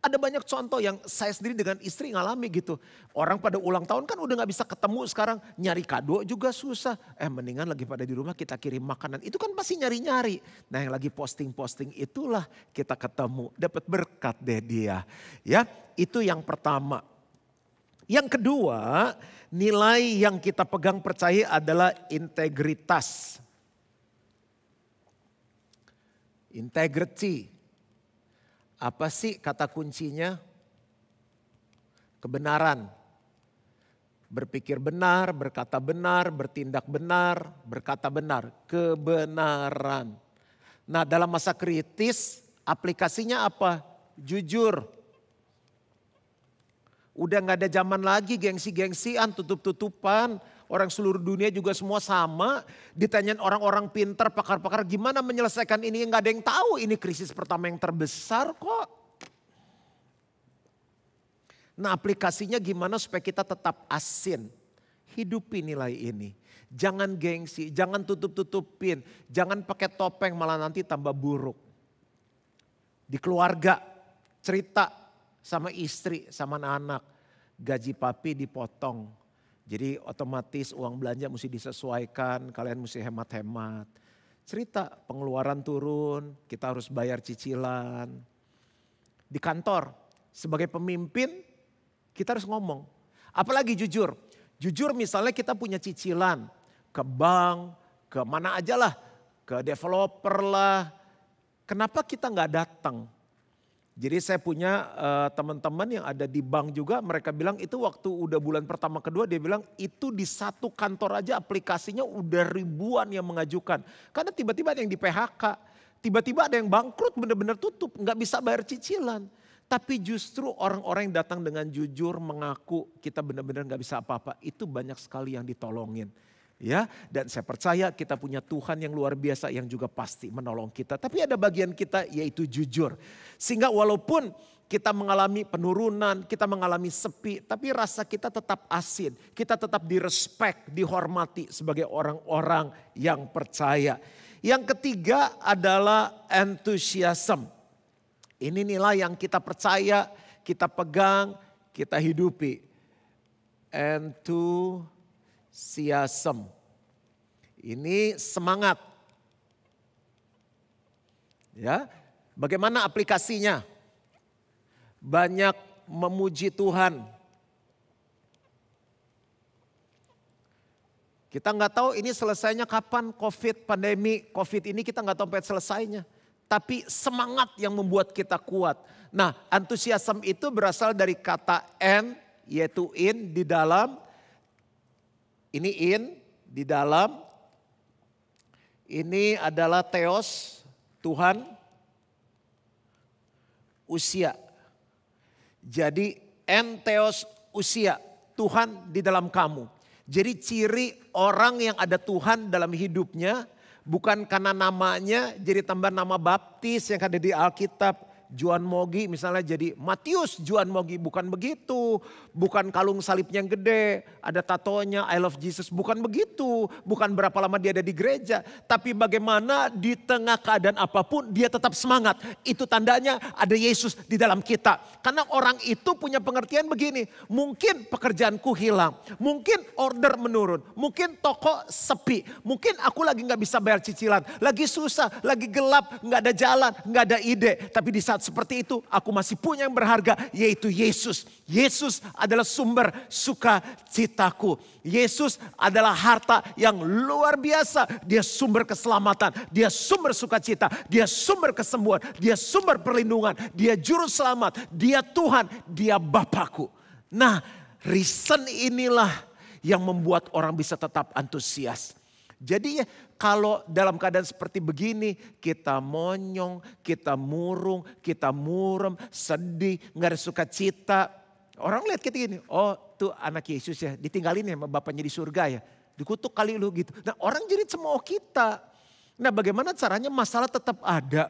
Ada banyak contoh yang saya sendiri dengan istri ngalami gitu. Orang pada ulang tahun kan udah gak bisa ketemu sekarang. Nyari kado juga susah. Mendingan lagi pada di rumah kita kirim makanan. Itu kan pasti nyari-nyari. Nah yang lagi posting-posting itulah kita ketemu. Dapat berkat deh dia. Ya itu yang pertama. Yang kedua nilai yang kita pegang percaya adalah integritas. Integrity. Apa sih kata kuncinya? Kebenaran. Berpikir benar, berkata benar, bertindak benar, berkata benar. Kebenaran. Nah dalam masa kritis aplikasinya apa? Jujur. Udah gak ada zaman lagi gengsi-gengsian, tutup-tutupan. Orang seluruh dunia juga semua sama. Ditanyain orang-orang pintar, pakar-pakar gimana menyelesaikan ini. Gak ada yang tahu ini krisis pertama yang terbesar kok. Nah aplikasinya gimana supaya kita tetap asin. Hidupi nilai ini. Jangan gengsi, jangan tutup-tutupin. Jangan pakai topeng malah nanti tambah buruk. Di keluarga cerita sama istri, sama anak. Gaji papi dipotong. Jadi otomatis uang belanja mesti disesuaikan, kalian mesti hemat-hemat. Cerita pengeluaran turun, kita harus bayar cicilan. Di kantor, sebagai pemimpin kita harus ngomong. Apalagi jujur. Jujur misalnya kita punya cicilan ke bank, ke mana aja lah. Ke developer lah. Kenapa kita gak datang? Jadi saya punya teman-teman yang ada di bank juga, mereka bilang itu waktu udah bulan pertama kedua dia bilang itu di satu kantor aja aplikasinya udah ribuan yang mengajukan. Karena tiba-tiba ada yang di PHK, tiba-tiba ada yang bangkrut benar-benar tutup, nggak bisa bayar cicilan. Tapi justru orang-orang yang datang dengan jujur mengaku kita benar-benar nggak bisa apa-apa, itu banyak sekali yang ditolongin. Ya, dan saya percaya kita punya Tuhan yang luar biasa yang juga pasti menolong kita. Tapi ada bagian kita yaitu jujur. Sehingga walaupun kita mengalami penurunan, kita mengalami sepi, tapi rasa kita tetap asin. Kita tetap direspek, dihormati sebagai orang-orang yang percaya. Yang ketiga adalah enthusiasm. Ini nilai yang kita percaya, kita pegang, kita hidupi. Enthusiasm. Ini semangat. Ya, bagaimana aplikasinya? Banyak memuji Tuhan. Kita nggak tahu ini selesainya kapan pandemi COVID ini kita nggak tahu sampai selesainya. Tapi semangat yang membuat kita kuat. Nah, antusiasme itu berasal dari kata yaitu in di dalam. Ini in di dalam. Ini adalah theos, Tuhan, usia. Jadi theos usia, Tuhan di dalam kamu. Jadi ciri orang yang ada Tuhan dalam hidupnya bukan karena namanya jadi tambah nama baptis yang ada di Alkitab. Juan Mogi misalnya jadi Matius Juan Mogi, bukan begitu. Bukan kalung salibnya yang gede, ada tatonya I love Jesus, bukan begitu. Bukan berapa lama dia ada di gereja, tapi bagaimana di tengah keadaan apapun dia tetap semangat. Itu tandanya ada Yesus di dalam kita. Karena orang itu punya pengertian begini, mungkin pekerjaanku hilang, mungkin order menurun, mungkin toko sepi, mungkin aku lagi gak bisa bayar cicilan, lagi susah, lagi gelap, gak ada jalan, gak ada ide. Tapi di saat seperti itu aku masih punya yang berharga, yaitu Yesus. Yesus adalah sumber sukacitaku. Yesus adalah harta yang luar biasa. Dia sumber keselamatan, dia sumber sukacita, dia sumber kesembuhan, dia sumber perlindungan, dia juru selamat, dia Tuhan, dia Bapakku. Nah, reason inilah yang membuat orang bisa tetap antusias. Jadi ya, kalau dalam keadaan seperti begini, kita monyong, kita murung, kita murem, sedih, gak ada sukacita. Orang lihat kita gini, oh tuh anak Yesus ya, ditinggalin ya sama bapaknya di surga ya. Dikutuk kali lu gitu. Nah orang jadi cemooh kita. Nah bagaimana caranya masalah tetap ada.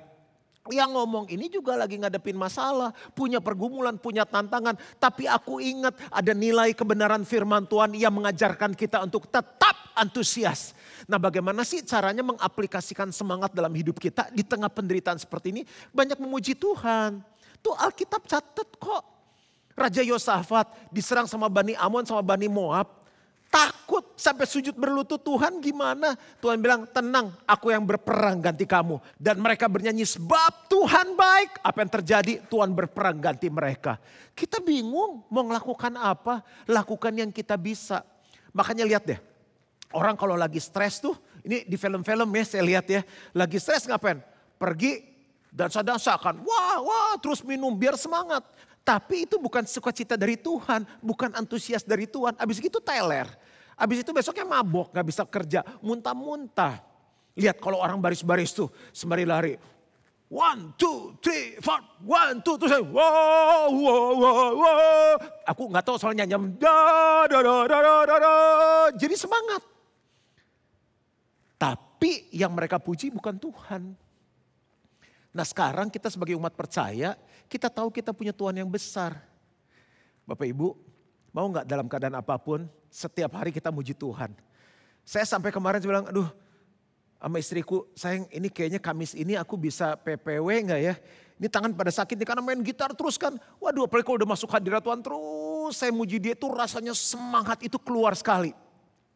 Yang ngomong ini juga lagi ngadepin masalah, punya pergumulan, punya tantangan. Tapi aku ingat ada nilai kebenaran firman Tuhan yang mengajarkan kita untuk tetap antusias. Nah bagaimana sih caranya mengaplikasikan semangat dalam hidup kita di tengah penderitaan seperti ini? Banyak memuji Tuhan. Tuh Alkitab catat kok. Raja Yosafat diserang sama Bani Amon sama Bani Moab. Takut sampai sujud berlutut, Tuhan gimana? Tuhan bilang tenang, aku yang berperang ganti kamu. Dan mereka bernyanyi sebab Tuhan baik. Apa yang terjadi? Tuhan berperang ganti mereka. Kita bingung mau melakukan apa? Lakukan yang kita bisa. Makanya lihat deh. Orang kalau lagi stres tuh, ini di film-film ya saya lihat ya. Lagi stres ngapain? Pergi dansa-dansakan. Wah terus minum biar semangat. Tapi itu bukan sukacita dari Tuhan, bukan antusias dari Tuhan. Habis itu teler, habis itu besoknya mabok, gak bisa kerja, muntah-muntah. Lihat kalau orang baris-baris tuh, sembari lari. 1, 2, 3, 4, 1, 2, terus wow. Aku gak tahu soalnya nyanyi. Jadi semangat. Tapi yang mereka puji bukan Tuhan. Nah sekarang kita sebagai umat percaya, kita tahu kita punya Tuhan yang besar. Bapak Ibu, mau gak dalam keadaan apapun, setiap hari kita muji Tuhan. Saya sampai kemarin bilang, aduh sama istriku, sayang ini kayaknya Kamis ini aku bisa PPW gak ya? Ini tangan pada sakit nih karena main gitar terus kan. Waduh apalagi kalau udah masuk hadirat Tuhan terus saya muji dia itu rasanya semangat itu keluar sekali.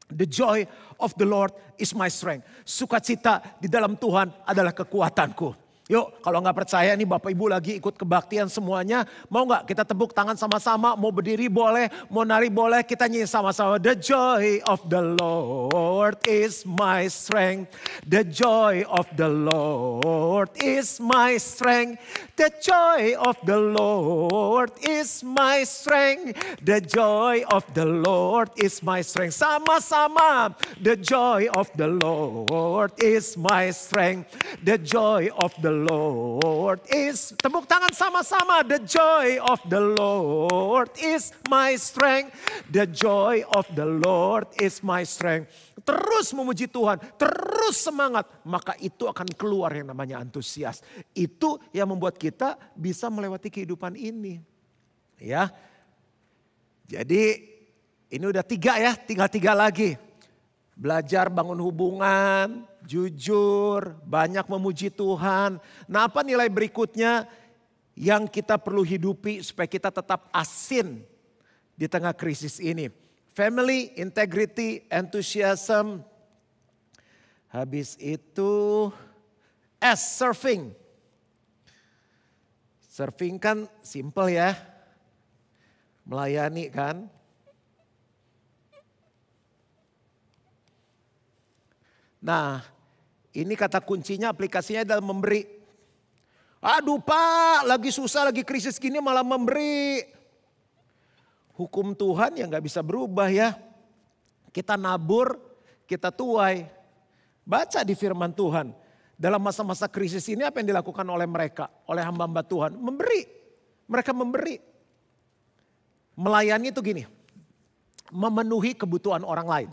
The joy of the Lord is my strength. Sukacita di dalam Tuhan adalah kekuatanku. Yuk kalau gak percaya nih Bapak Ibu lagi ikut kebaktian semuanya. Mau gak kita tepuk tangan sama-sama. Mau berdiri boleh, mau nari boleh. Kita nyanyi sama-sama. The joy of the Lord is my strength. The joy of the Lord is my strength. The joy of the Lord is my strength. The joy of the Lord is my strength. Sama-sama. The joy of the Lord is my strength. The joy of the Lord is, tepuk tangan sama-sama. The joy of the Lord is my strength. The joy of the Lord is my strength. Terus memuji Tuhan, terus semangat. Maka itu akan keluar yang namanya antusias. Itu yang membuat kita bisa melewati kehidupan ini. Ya, jadi ini udah 3 ya, tinggal 3 lagi. Belajar bangun hubungan, jujur, banyak memuji Tuhan. Nah apa nilai berikutnya yang kita perlu hidupi supaya kita tetap asin di tengah krisis ini? Family, integrity, enthusiasm. Habis itu serving. Serving kan simple ya. Melayani kan. Nah, ini kata kuncinya aplikasinya adalah memberi. Aduh Pak, lagi susah, lagi krisis gini malah memberi. Hukum Tuhan yang gak bisa berubah ya. Kita nabur, kita tuai. Baca di firman Tuhan. Dalam masa-masa krisis ini apa yang dilakukan oleh mereka? Oleh hamba-hamba Tuhan. Memberi. Mereka memberi. Melayani itu gini. Memenuhi kebutuhan orang lain.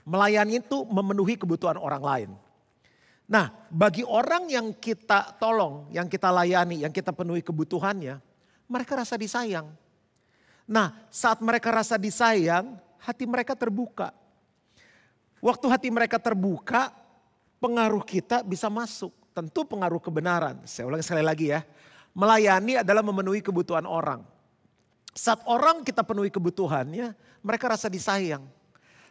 Melayani itu memenuhi kebutuhan orang lain. Nah, bagi orang yang kita tolong, yang kita layani, yang kita penuhi kebutuhannya, mereka rasa disayang. Nah, saat mereka rasa disayang, hati mereka terbuka. Waktu hati mereka terbuka, pengaruh kita bisa masuk. Tentu pengaruh kebenaran. Saya ulang sekali lagi ya. Melayani adalah memenuhi kebutuhan orang. Saat orang kita penuhi kebutuhannya, mereka rasa disayang.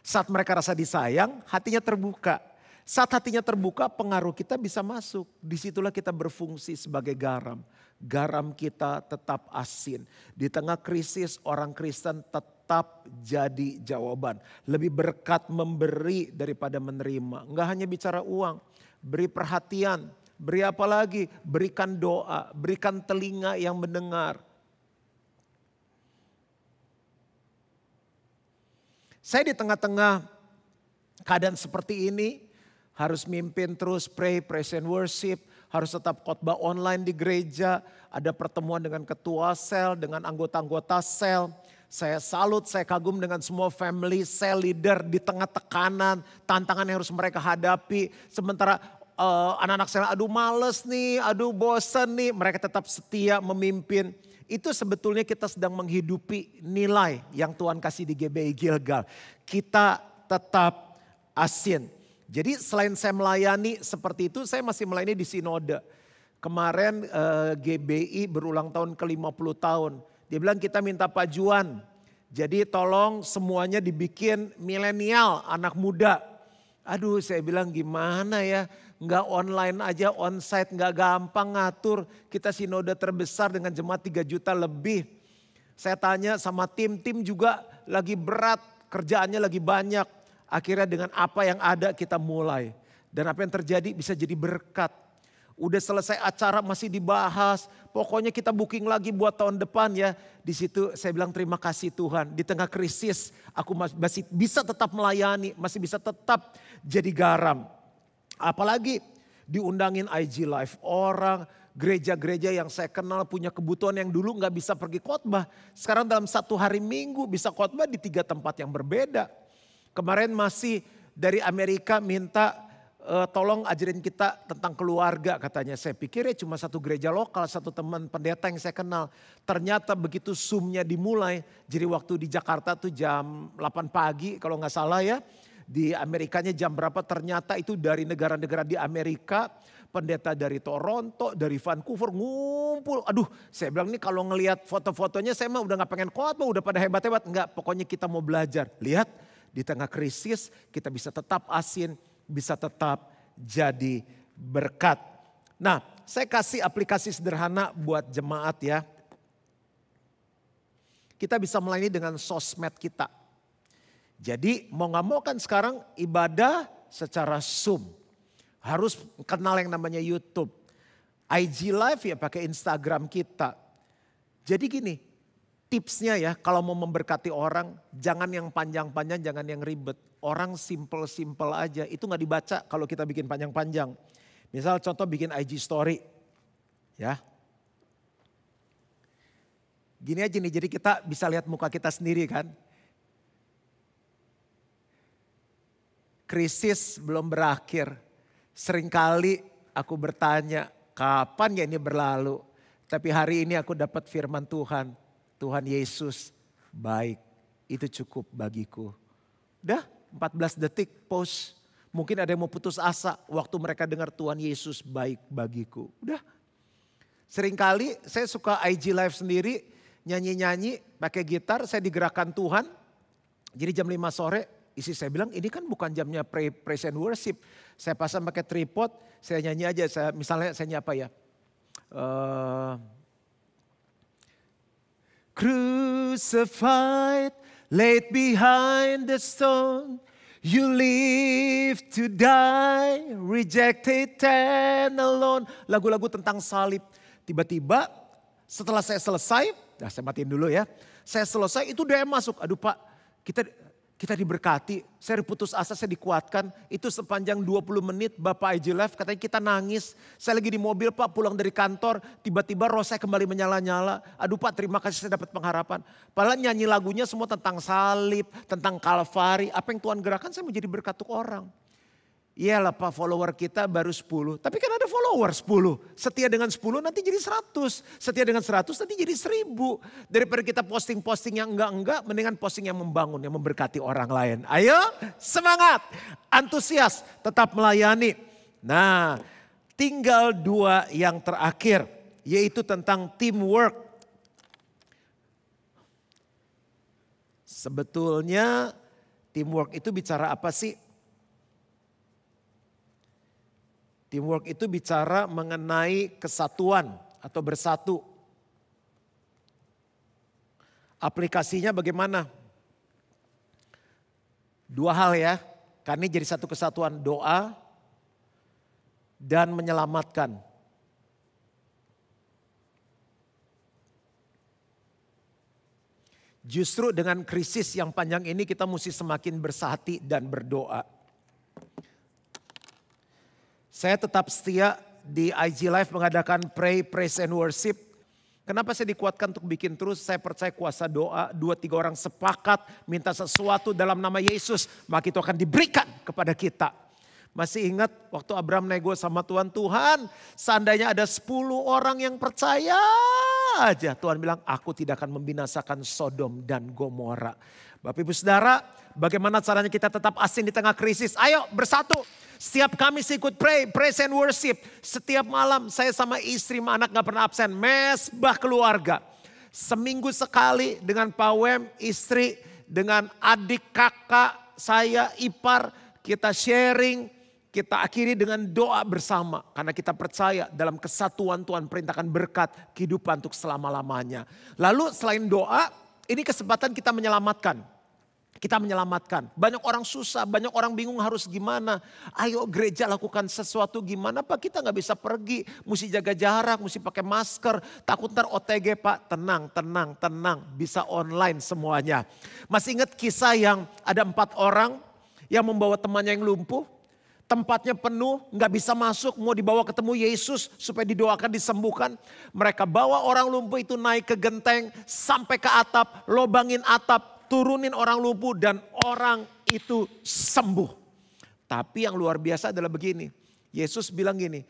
Saat mereka rasa disayang, hatinya terbuka. Saat hatinya terbuka, pengaruh kita bisa masuk. Disitulah kita berfungsi sebagai garam. Garam kita tetap asin. Di tengah krisis, orang Kristen tetap jadi jawaban. Lebih berkat memberi daripada menerima. Enggak hanya bicara uang, beri perhatian. Beri apa lagi? Berikan doa, berikan telinga yang mendengar. Saya di tengah-tengah keadaan seperti ini harus mimpin terus praise and worship, harus tetap khotbah online di gereja, ada pertemuan dengan ketua sel, dengan anggota-anggota sel. Saya salut, saya kagum dengan semua family sel leader di tengah tekanan, tantangan yang harus mereka hadapi. Sementara anak-anak sel, aduh males nih, aduh bosan nih, mereka tetap setia memimpin. Itu sebetulnya kita sedang menghidupi nilai yang Tuhan kasih di GBI Gilgal. Kita tetap asin. Jadi selain saya melayani seperti itu, saya masih melayani di sinode. Kemarin GBI berulang tahun ke-50 tahun. Dia bilang kita minta pajuan. Jadi tolong semuanya dibikin milenial, anak muda. Aduh saya bilang gimana ya. Nggak online aja, onsite nggak gampang ngatur. Kita sinode terbesar dengan jemaat 3 juta lebih. Saya tanya sama tim juga lagi berat, kerjaannya lagi banyak. Akhirnya dengan apa yang ada kita mulai. Dan apa yang terjadi bisa jadi berkat. Udah selesai acara masih dibahas. Pokoknya kita booking lagi buat tahun depan ya. Di situ saya bilang terima kasih Tuhan. Di tengah krisis aku masih bisa tetap melayani. Masih bisa tetap jadi garam. Apalagi diundangin IG Live orang, gereja-gereja yang saya kenal punya kebutuhan yang dulu gak bisa pergi khotbah. Sekarang dalam 1 hari Minggu bisa khotbah di 3 tempat yang berbeda. Kemarin masih dari Amerika minta tolong ajarin kita tentang keluarga katanya. Saya pikir ya cuma 1 gereja lokal, 1 teman pendeta yang saya kenal. Ternyata begitu Zoom-nya dimulai, jadi waktu di Jakarta tuh jam 8 pagi kalau gak salah ya. Di Amerikanya jam berapa ternyata itu dari negara-negara di Amerika. Pendeta dari Toronto, dari Vancouver ngumpul. Aduh saya bilang nih kalau ngelihat foto-fotonya saya mah udah gak pengen khotbah, udah pada hebat-hebat. Enggak, pokoknya kita mau belajar. Lihat di tengah krisis kita bisa tetap asin, bisa tetap jadi berkat. Nah saya kasih aplikasi sederhana buat jemaat ya. Kita bisa melayani dengan sosmed kita. Jadi mau gak mau kan sekarang ibadah secara Zoom. Harus kenal yang namanya YouTube. IG Live ya pakai Instagram kita. Jadi gini, tipsnya ya kalau mau memberkati orang jangan yang panjang-panjang, jangan yang ribet. Orang simple-simple aja, itu gak dibaca kalau kita bikin panjang-panjang. Misal contoh bikin IG story ya. Gini aja nih, jadi kita bisa lihat muka kita sendiri kan. Krisis belum berakhir. Seringkali aku bertanya, kapan ya ini berlalu? Tapi hari ini aku dapat firman Tuhan. Tuhan Yesus baik. Itu cukup bagiku. Udah 14 detik post. Mungkin ada yang mau putus asa waktu mereka dengar Tuhan Yesus baik bagiku. Udah. Seringkali saya suka IG live sendiri. Nyanyi-nyanyi pakai gitar. Saya digerakkan Tuhan. Jadi jam 5 sore. Isi saya bilang ini kan bukan jamnya praise and worship. Saya pasang pakai tripod, saya nyanyi aja. Misalnya saya nyanyi apa ya. Crucified, laid behind the stone. You live to die, rejected and alone. Lagu-lagu tentang salib. Tiba-tiba setelah saya selesai, nah saya matiin dulu ya. Saya selesai itu DM masuk, aduh Pak kita diberkati, saya putus asa, saya dikuatkan. Itu sepanjang 20 menit Bapak IG Live katanya kita nangis. Saya lagi di mobil Pak pulang dari kantor, tiba-tiba roh saya kembali menyala-nyala. Aduh Pak terima kasih saya dapat pengharapan. Padahal nyanyi lagunya semua tentang salib, tentang Kalvari. Apa yang Tuhan gerakan saya menjadi berkat untuk orang. Iyalah Pak, follower kita baru 10. Tapi kan ada follower 10. Setia dengan 10 nanti jadi 100. Setia dengan 100 nanti jadi 1000. Daripada kita posting-posting yang enggak-enggak, mendingan posting yang membangun, yang memberkati orang lain. Ayo semangat, antusias, tetap melayani. Nah, tinggal 2 yang terakhir, yaitu tentang teamwork. Sebetulnya teamwork itu bicara apa sih? Teamwork itu bicara mengenai kesatuan atau bersatu. Aplikasinya bagaimana? 2 hal ya, karena jadi satu kesatuan, doa dan menyelamatkan. Justru dengan krisis yang panjang ini kita mesti semakin bersahati dan berdoa. Saya tetap setia di IG Live mengadakan pray, praise and worship. Kenapa saya dikuatkan untuk bikin terus? Saya percaya kuasa doa, 2-3 orang sepakat minta sesuatu dalam nama Yesus, maka itu akan diberikan kepada kita. Masih ingat waktu Abraham nego sama Tuhan, Tuhan seandainya ada 10 orang yang percaya aja. Tuhan bilang, aku tidak akan membinasakan Sodom dan Gomora. Bapak Ibu Saudara, bagaimana caranya kita tetap asing di tengah krisis? Ayo bersatu. Setiap Kamis ikut pray, praise and worship. Setiap malam saya sama istri sama anak gak pernah absen. Mesbah keluarga. Seminggu sekali dengan Pak Wem, istri, dengan adik, kakak, saya, ipar. Kita sharing, kita akhiri dengan doa bersama. Karena kita percaya dalam kesatuan Tuhan perintahkan berkat kehidupan untuk selama-lamanya. Lalu selain doa, ini kesempatan kita menyelamatkan. Kita menyelamatkan. Banyak orang susah, banyak orang bingung harus gimana. Ayo gereja lakukan sesuatu gimana Pak, kita gak bisa pergi. Mesti jaga jarak, mesti pakai masker. Takut ntar OTG Pak, tenang. Bisa online semuanya. Masih ingat kisah yang ada 4 orang yang membawa temannya yang lumpuh. Tempatnya penuh, gak bisa masuk, mau dibawa ketemu Yesus supaya didoakan disembuhkan. Mereka bawa orang lumpuh itu naik ke genteng sampai ke atap, lobangin atap. Turunin orang lumpuh dan orang itu sembuh. Tapi yang luar biasa adalah begini. Yesus bilang gini,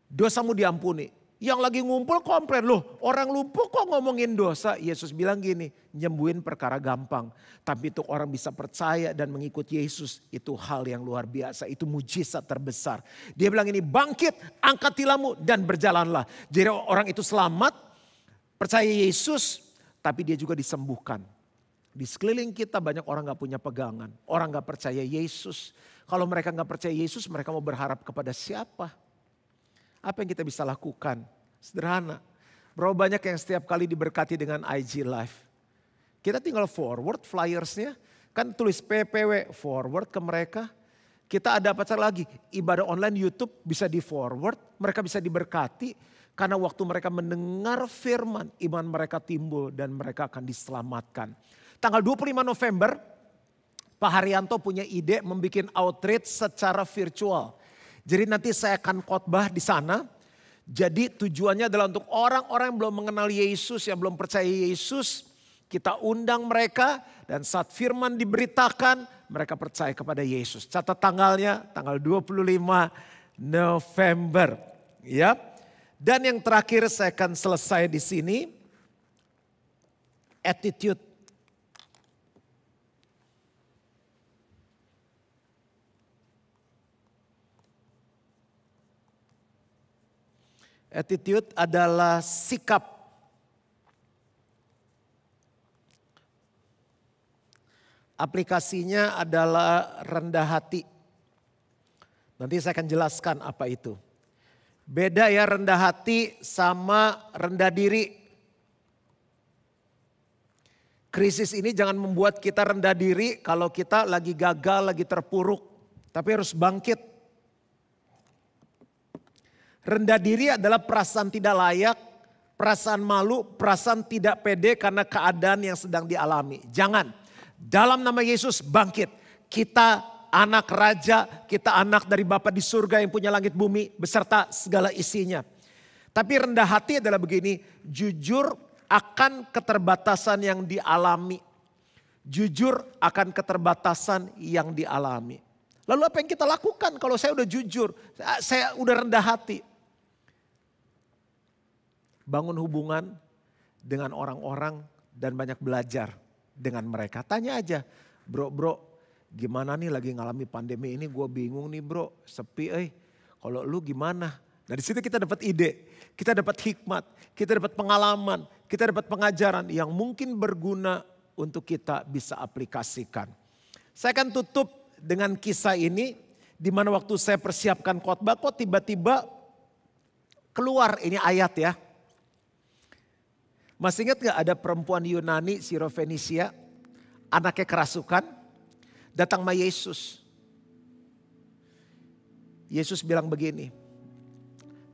dosamu diampuni. Yang lagi ngumpul komplain, loh orang lumpuh kok ngomongin dosa. Yesus bilang gini, nyembuhin perkara gampang. Tapi untuk orang bisa percaya dan mengikut Yesus, itu hal yang luar biasa. Itu mujizat terbesar. Dia bilang ini, bangkit, angkat tilammu dan berjalanlah. Jadi orang itu selamat, percaya Yesus, tapi dia juga disembuhkan. Di sekeliling kita banyak orang gak punya pegangan. Orang gak percaya Yesus. Kalau mereka gak percaya Yesus, mereka mau berharap kepada siapa? Apa yang kita bisa lakukan? Sederhana. Berapa banyak yang setiap kali diberkati dengan IG Live. Kita tinggal forward flyersnya. Kan tulis PPW, forward ke mereka. Kita ada apa cara lagi? Ibadah online YouTube bisa di forward. Mereka bisa diberkati. Karena waktu mereka mendengar firman, iman mereka timbul dan mereka akan diselamatkan. Tanggal 25 November, Pak Haryanto punya ide membuat outreach secara virtual. Jadi nanti saya akan khotbah di sana. Jadi tujuannya adalah untuk orang-orang yang belum mengenal Yesus, yang belum percaya Yesus. Kita undang mereka dan saat firman diberitakan, mereka percaya kepada Yesus. Catat tanggalnya, tanggal 25 November. Ya. Dan yang terakhir saya akan selesai di sini. Attitude. Attitude adalah sikap. Aplikasinya adalah rendah hati. Nanti saya akan jelaskan apa itu. Beda ya rendah hati sama rendah diri. Krisis ini jangan membuat kita rendah diri kalau kita lagi gagal, lagi terpuruk. Tapi harus bangkit. Rendah diri adalah perasaan tidak layak, perasaan malu, perasaan tidak pede karena keadaan yang sedang dialami. Jangan, dalam nama Yesus bangkit. Kita anak raja, kita anak dari Bapa di surga yang punya langit bumi beserta segala isinya. Tapi rendah hati adalah begini, jujur akan keterbatasan yang dialami. Jujur akan keterbatasan yang dialami. Lalu apa yang kita lakukan kalau saya udah jujur, saya udah rendah hati? Bangun hubungan dengan orang-orang dan banyak belajar dengan mereka. Tanya aja, bro, gimana nih lagi ngalami pandemi ini, gue bingung nih bro, sepi kalau lu gimana? Nah di situ kita dapat ide, kita dapat hikmat, kita dapat pengalaman, kita dapat pengajaran yang mungkin berguna untuk kita bisa aplikasikan. Saya akan tutup dengan kisah ini, di mana waktu saya persiapkan khotbah kok tiba-tiba keluar ini ayat ya. Masih ingat gak ada perempuan Yunani, Sirofenisia, anaknya kerasukan, datang sama Yesus. Yesus bilang begini,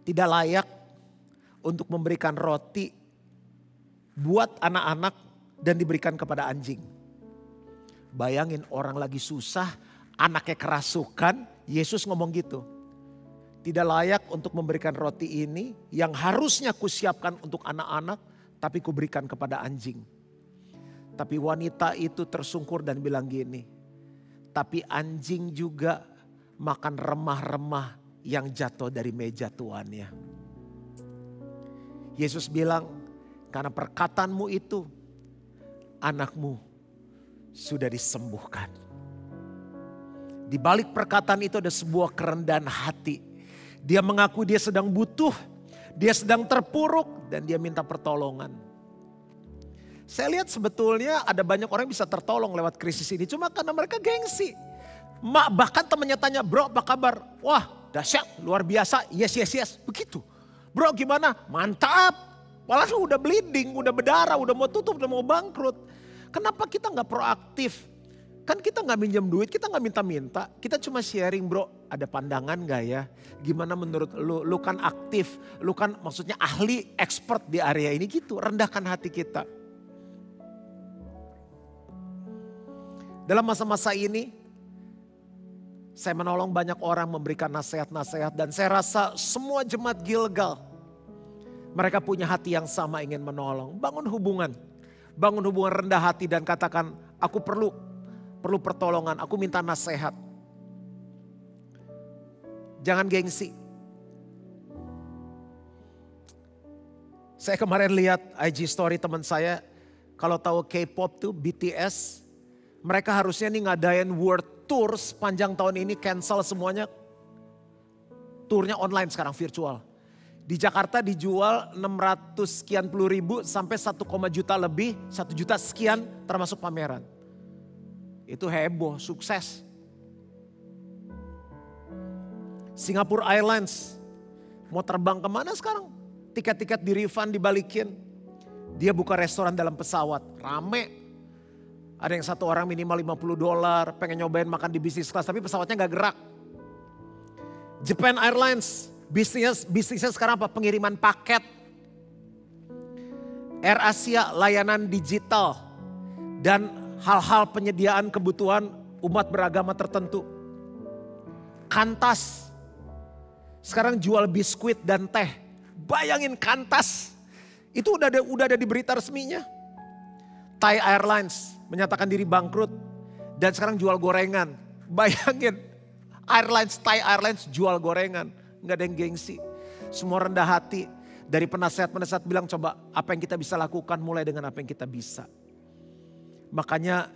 tidak layak untuk memberikan roti buat anak-anak dan diberikan kepada anjing. Bayangin orang lagi susah, anaknya kerasukan, Yesus ngomong gitu. Tidak layak untuk memberikan roti ini yang harusnya kusiapkan untuk anak-anak, tapi kuberikan kepada anjing. Tapi wanita itu tersungkur dan bilang gini, tapi anjing juga makan remah-remah yang jatuh dari meja tuannya. Yesus bilang, karena perkataanmu itu, anakmu sudah disembuhkan. Di balik perkataan itu ada sebuah kerendahan hati. Dia mengaku dia sedang butuh, dia sedang terpuruk, dan dia minta pertolongan. Saya lihat sebetulnya ada banyak orang yang bisa tertolong lewat krisis ini. Cuma karena mereka gengsi. Bahkan temannya tanya, bro apa kabar? Wah dahsyat, luar biasa, yes. Begitu. Bro gimana? Mantap. Malah udah bleeding, udah berdarah, udah mau tutup, udah mau bangkrut. Kenapa kita gak proaktif? Kan kita gak minjem duit, kita gak minta-minta. Kita cuma sharing, bro, ada pandangan gak ya? Gimana menurut lu? Lu kan aktif, lu kan maksudnya ahli, expert di area ini gitu. Rendahkan hati kita. Dalam masa-masa ini, saya menolong banyak orang, memberikan nasihat-nasihat. Dan saya rasa semua jemaat Gilgal, mereka punya hati yang sama, ingin menolong. Bangun hubungan rendah hati dan katakan, aku perlu pertolongan, aku minta nasihat. Jangan gengsi. Saya kemarin lihat IG story teman saya, kalau tahu K-pop tuh BTS, mereka harusnya nih ngadain world tour sepanjang tahun ini, cancel semuanya. Turnya online sekarang, virtual. Di Jakarta dijual 600 sekian puluh ribu sampai 1, juta lebih, 1 juta sekian termasuk pameran. Itu heboh, sukses. Singapore Airlines mau terbang kemana sekarang? Tiket-tiket di refund, dibalikin. Dia buka restoran dalam pesawat, rame. Ada yang satu orang minimal $50, pengen nyobain makan di business class tapi pesawatnya gak gerak. Japan Airlines, bisnisnya sekarang apa? Pengiriman paket. Air Asia, layanan digital. Dan hal-hal penyediaan kebutuhan umat beragama tertentu. Qantas, sekarang jual biskuit dan teh. Bayangin Qantas, itu udah ada di berita resminya. Thai Airlines menyatakan diri bangkrut dan sekarang jual gorengan. Bayangin Thai Airlines jual gorengan. Gak ada yang gengsi. Semua rendah hati. Dari penasehat-penasehat bilang coba apa yang kita bisa lakukan mulai dengan apa yang kita bisa. Makanya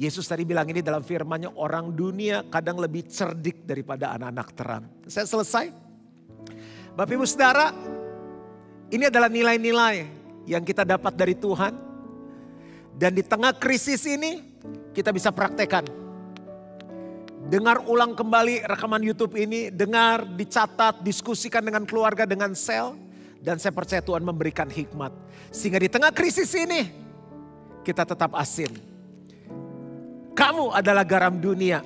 Yesus tadi bilang ini dalam firman-Nya, orang dunia kadang lebih cerdik daripada anak-anak terang. Saya selesai. Bapak Ibu Saudara, ini adalah nilai-nilai yang kita dapat dari Tuhan. Dan di tengah krisis ini kita bisa praktekkan. Dengar ulang kembali rekaman YouTube ini, dengar, dicatat, diskusikan dengan keluarga, dengan sel. Dan saya percaya Tuhan memberikan hikmat. Sehingga di tengah krisis ini kita tetap asin. Kamu adalah garam dunia.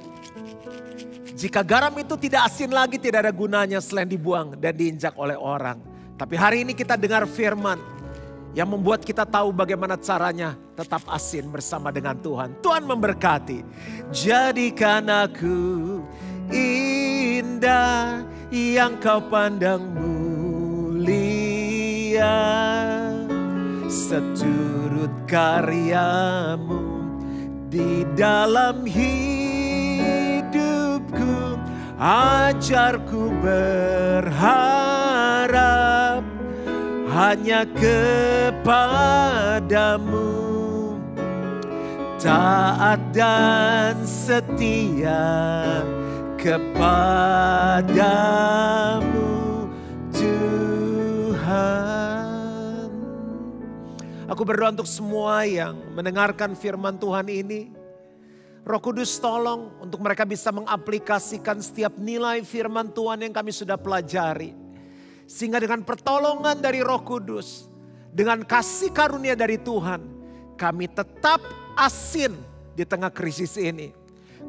Jika garam itu tidak asin lagi, tidak ada gunanya selain dibuang dan diinjak oleh orang. Tapi hari ini kita dengar firman yang membuat kita tahu bagaimana caranya tetap asin bersama dengan Tuhan. Tuhan memberkati. Jadikan aku indah yang kau pandang mulia, seturut karyamu di dalam hidupku. Tuhanku, ajarku berharap hanya kepadamu, taat dan setia kepadamu Tuhan. Aku berdoa untuk semua yang mendengarkan firman Tuhan ini. Roh Kudus tolong untuk mereka bisa mengaplikasikan setiap nilai firman Tuhan yang kami sudah pelajari. Sehingga dengan pertolongan dari Roh Kudus, dengan kasih karunia dari Tuhan, kami tetap asin di tengah krisis ini.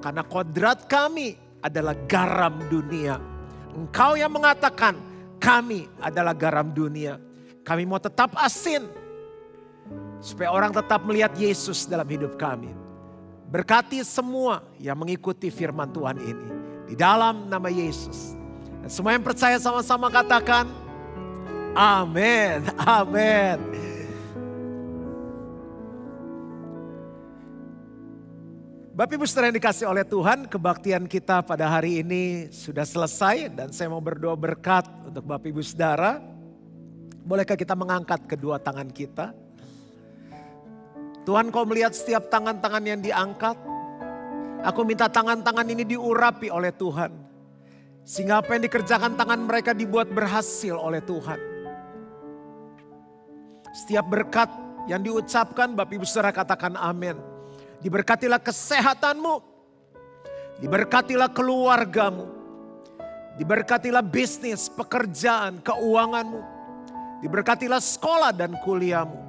Karena kodrat kami adalah garam dunia. Engkau yang mengatakan kami adalah garam dunia. Kami mau tetap asin supaya orang tetap melihat Yesus dalam hidup kami. Berkati semua yang mengikuti firman Tuhan ini. Di dalam nama Yesus. Dan semua yang percaya sama-sama katakan amin, amin. Bapak Ibu saudara yang dikasih oleh Tuhan, kebaktian kita pada hari ini sudah selesai. Dan saya mau berdoa berkat untuk Bapak Ibu saudara. Bolehkah kita mengangkat kedua tangan kita? Tuhan, Kau melihat setiap tangan-tangan yang diangkat. Aku minta tangan-tangan ini diurapi oleh Tuhan. Sehingga apa yang dikerjakan tangan mereka dibuat berhasil oleh Tuhan. Setiap berkat yang diucapkan, Bapak Ibu saudara katakan amin. Diberkatilah kesehatanmu. Diberkatilah keluargamu. Diberkatilah bisnis, pekerjaan, keuanganmu. Diberkatilah sekolah dan kuliahmu.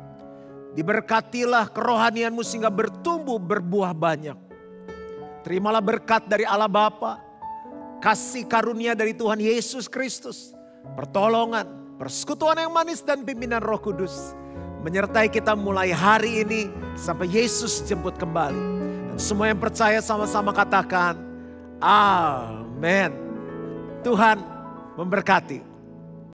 Diberkatilah kerohanianmu sehingga bertumbuh berbuah banyak. Terimalah berkat dari Allah Bapa, kasih karunia dari Tuhan Yesus Kristus, pertolongan, persekutuan yang manis dan pimpinan Roh Kudus menyertai kita mulai hari ini sampai Yesus jemput kembali. Dan semua yang percaya sama-sama katakan amin. Tuhan memberkati.